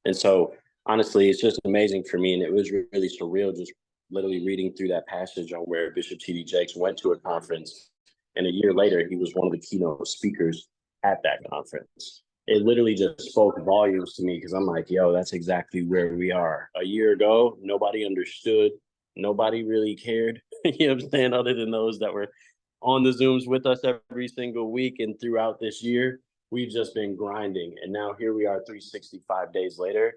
And so, honestly, it's just amazing for me. And it was really surreal just literally reading through that passage on where Bishop T.D. Jakes went to a conference. And a year later, he was one of the keynote speakers at that conference. It literally just spoke volumes to me because I'm like, yo, that's exactly where we are. A year ago, nobody understood. Nobody really cared, you know what I'm saying, other than those that were on the Zooms with us every single week. And throughout this year, we've just been grinding. And now here we are 365 days later.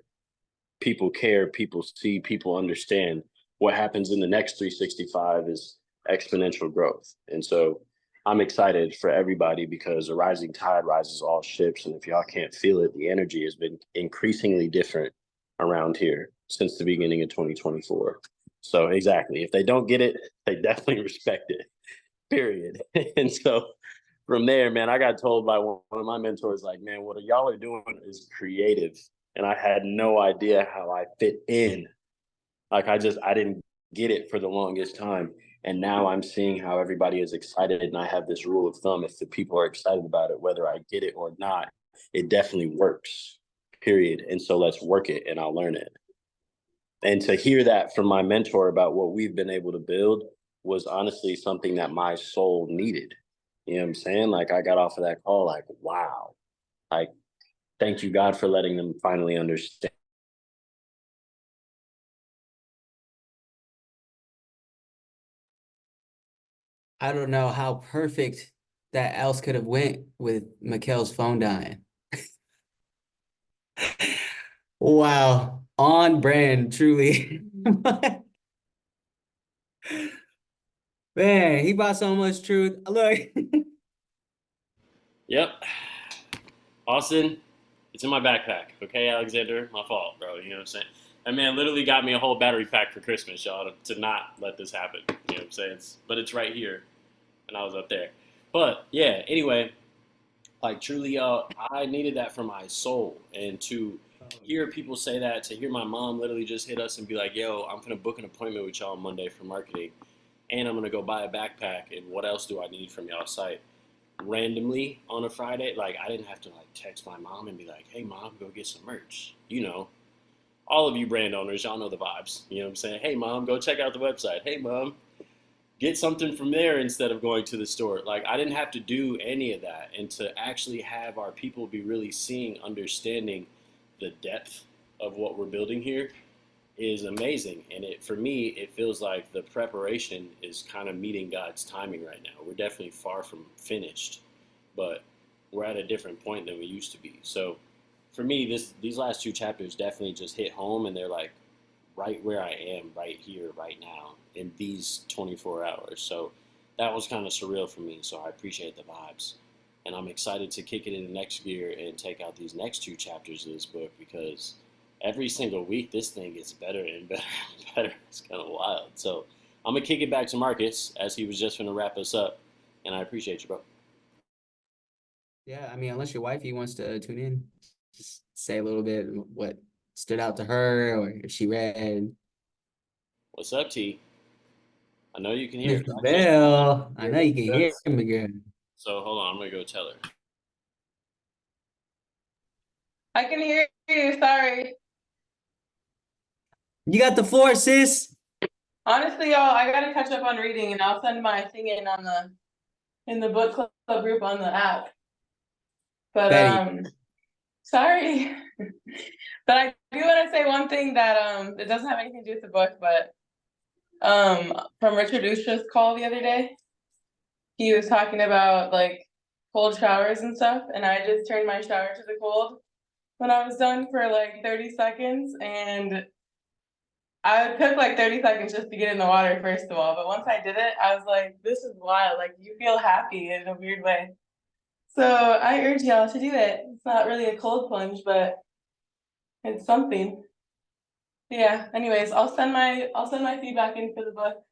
People care, people see, people understand. What happens in the next 365 is exponential growth. And so I'm excited for everybody because a rising tide rises all ships. And if y'all can't feel it, the energy has been increasingly different around here since the beginning of 2024. So exactly, if they don't get it, they definitely respect it, period. And so from there, man, I got told by one of my mentors, like, man, what y'all are doing is creative. And I had no idea how I fit in. Like, I didn't get it for the longest time. And now I'm seeing how everybody is excited. And I have this rule of thumb: if the people are excited about it, whether I get it or not, it definitely works, period. And so let's work it and I'll learn it. And to hear that from my mentor about what we've been able to build was honestly something that my soul needed. You know what I'm saying? Like, I got off of that call like, wow, like, thank you, God, for letting them finally understand. I don't know how perfect that else could have went with Mikhail's phone dying. Wow, on brand, truly. Man, he brought so much truth. Look. Yep. Austin, it's in my backpack. Okay, Alexander, my fault, bro. You know what I'm saying? That man literally got me a whole battery pack for Christmas, y'all, to not let this happen. You know what I'm saying? But it's right here, and I was up there. But yeah, anyway, like, truly, y'all, I needed that for my soul. And to hear people say that, to hear my mom literally just hit us and be like, yo, I'm gonna book an appointment with y'all Monday for marketing, and I'm gonna go buy a backpack, and what else do I need from y'all site? Randomly on a Friday, like, I didn't have to like text my mom and be like, hey mom, go get some merch. You know, all of you brand owners, y'all know the vibes. You know what I'm saying? Hey mom, go check out the website. Hey mom, get something from there instead of going to the store. Like, I didn't have to do any of that. And to actually have our people be really seeing, understanding the depth of what we're building here is amazing. And it, for me, it feels like the preparation is kind of meeting God's timing right now. We're definitely far from finished, but we're at a different point than we used to be. So for me, these last two chapters definitely just hit home, and they're like right where I am right here, right now, in these 24 hours. So that was kind of surreal for me. So I appreciate the vibes. And I'm excited to kick it in next gear and take out these next two chapters of this book, because every single week this thing gets better and better and better. It's kind of wild. So I'm going to kick it back to Marcus, as he was just going to wrap us up. And I appreciate you, bro. Yeah, I mean, unless your wifey wants to tune in, just say a little bit what stood out to her or if she read. What's up, T? I know you can hear Mr. me. Bell, I know you can hear me, girl. So hold on, I'm going to go tell her. I can hear you. Sorry. You got the floor, sis. Honestly, y'all, I gotta catch up on reading, and I'll send my thing in the book club group on the app. But Betty. sorry. But I do want to say one thing that it doesn't have anything to do with the book, but from Richard Usha's call the other day, he was talking about like cold showers and stuff, and I just turned my shower to the cold when I was done for like 30 seconds, and I would cook like 30 seconds just to get in the water, first of all. But once I did it, I was like, this is wild. Like, you feel happy in a weird way. So I urge y'all to do it. It's not really a cold plunge, but it's something. Yeah, anyways, I'll send my feedback in for the book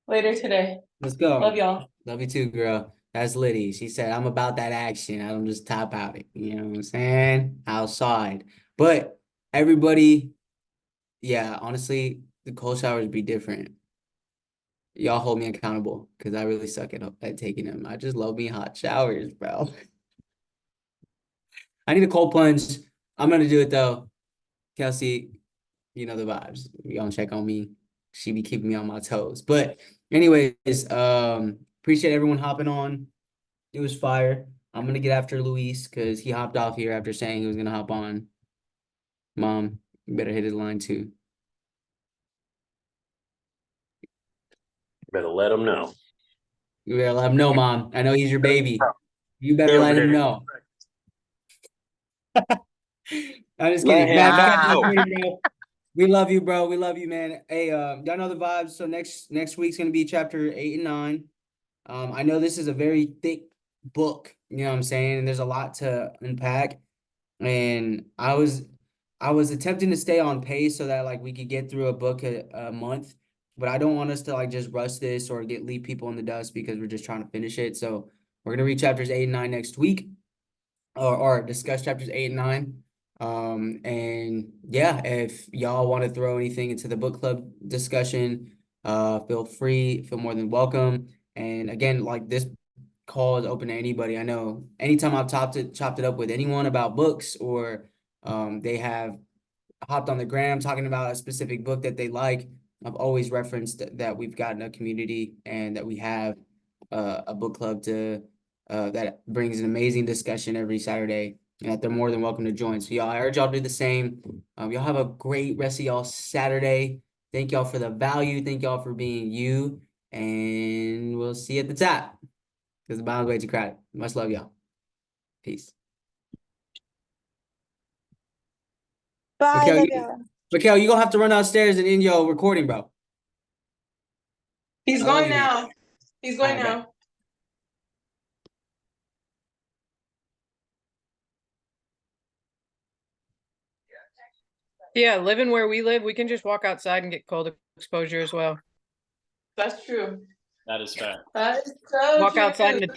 later today. Let's go. Love y'all. Love you too, girl. That's Liddy. She said, I'm about that action. I don't just top out it. You know what I'm saying? Outside. But everybody, yeah, honestly, the cold showers be different. Y'all hold me accountable because I really suck at taking them. I just love me hot showers, bro. I need a cold plunge. I'm gonna do it though. Kelsey, you know the vibes. You gonna check on me. She be keeping me on my toes. But anyways, appreciate everyone hopping on. It was fire. I'm gonna get after Luis because he hopped off here after saying he was gonna hop on. Mom, you better hit his line too. Better let them know. You better let him know, Mom. I know he's your baby. You better Stay let over him there. know. I'm just Let kidding. him Matt, you got know. this money, bro. We love you, bro. We love you, man. Hey, y'all know the vibes. So next week's gonna be chapter 8 and 9. I know this is a very thick book, you know what I'm saying? And there's a lot to unpack. And I was attempting to stay on pace so that like we could get through a book a month, but I don't want us to like just rush this or leave people in the dust because we're just trying to finish it. So we're gonna read chapters 8 and 9 next week, or discuss chapters 8 and 9. And yeah, if y'all want to throw anything into the book club discussion, feel free, feel more than welcome. And again, like this call is open to anybody. I know anytime I've chopped it up with anyone about books, or they have hopped on the gram talking about a specific book that they like, I've always referenced that we've gotten a community and that we have a book club that brings an amazing discussion every Saturday, and that they're more than welcome to join. So y'all, I urge y'all to do the same. Y'all have a great rest of y'all Saturday. Thank y'all for the value. Thank y'all for being you, and we'll see you at the top because the bottom's way too crowded. Much love, y'all. Peace. Bye, Mikhail, love you, y'all. Mikhail, you gonna have to run downstairs and end your recording, bro. He's I love going you, man. now. He's All going right, bet. now. Yeah, living where we live, we can just walk outside and get cold exposure as well. That's true. That is fact. That is so walk outside in the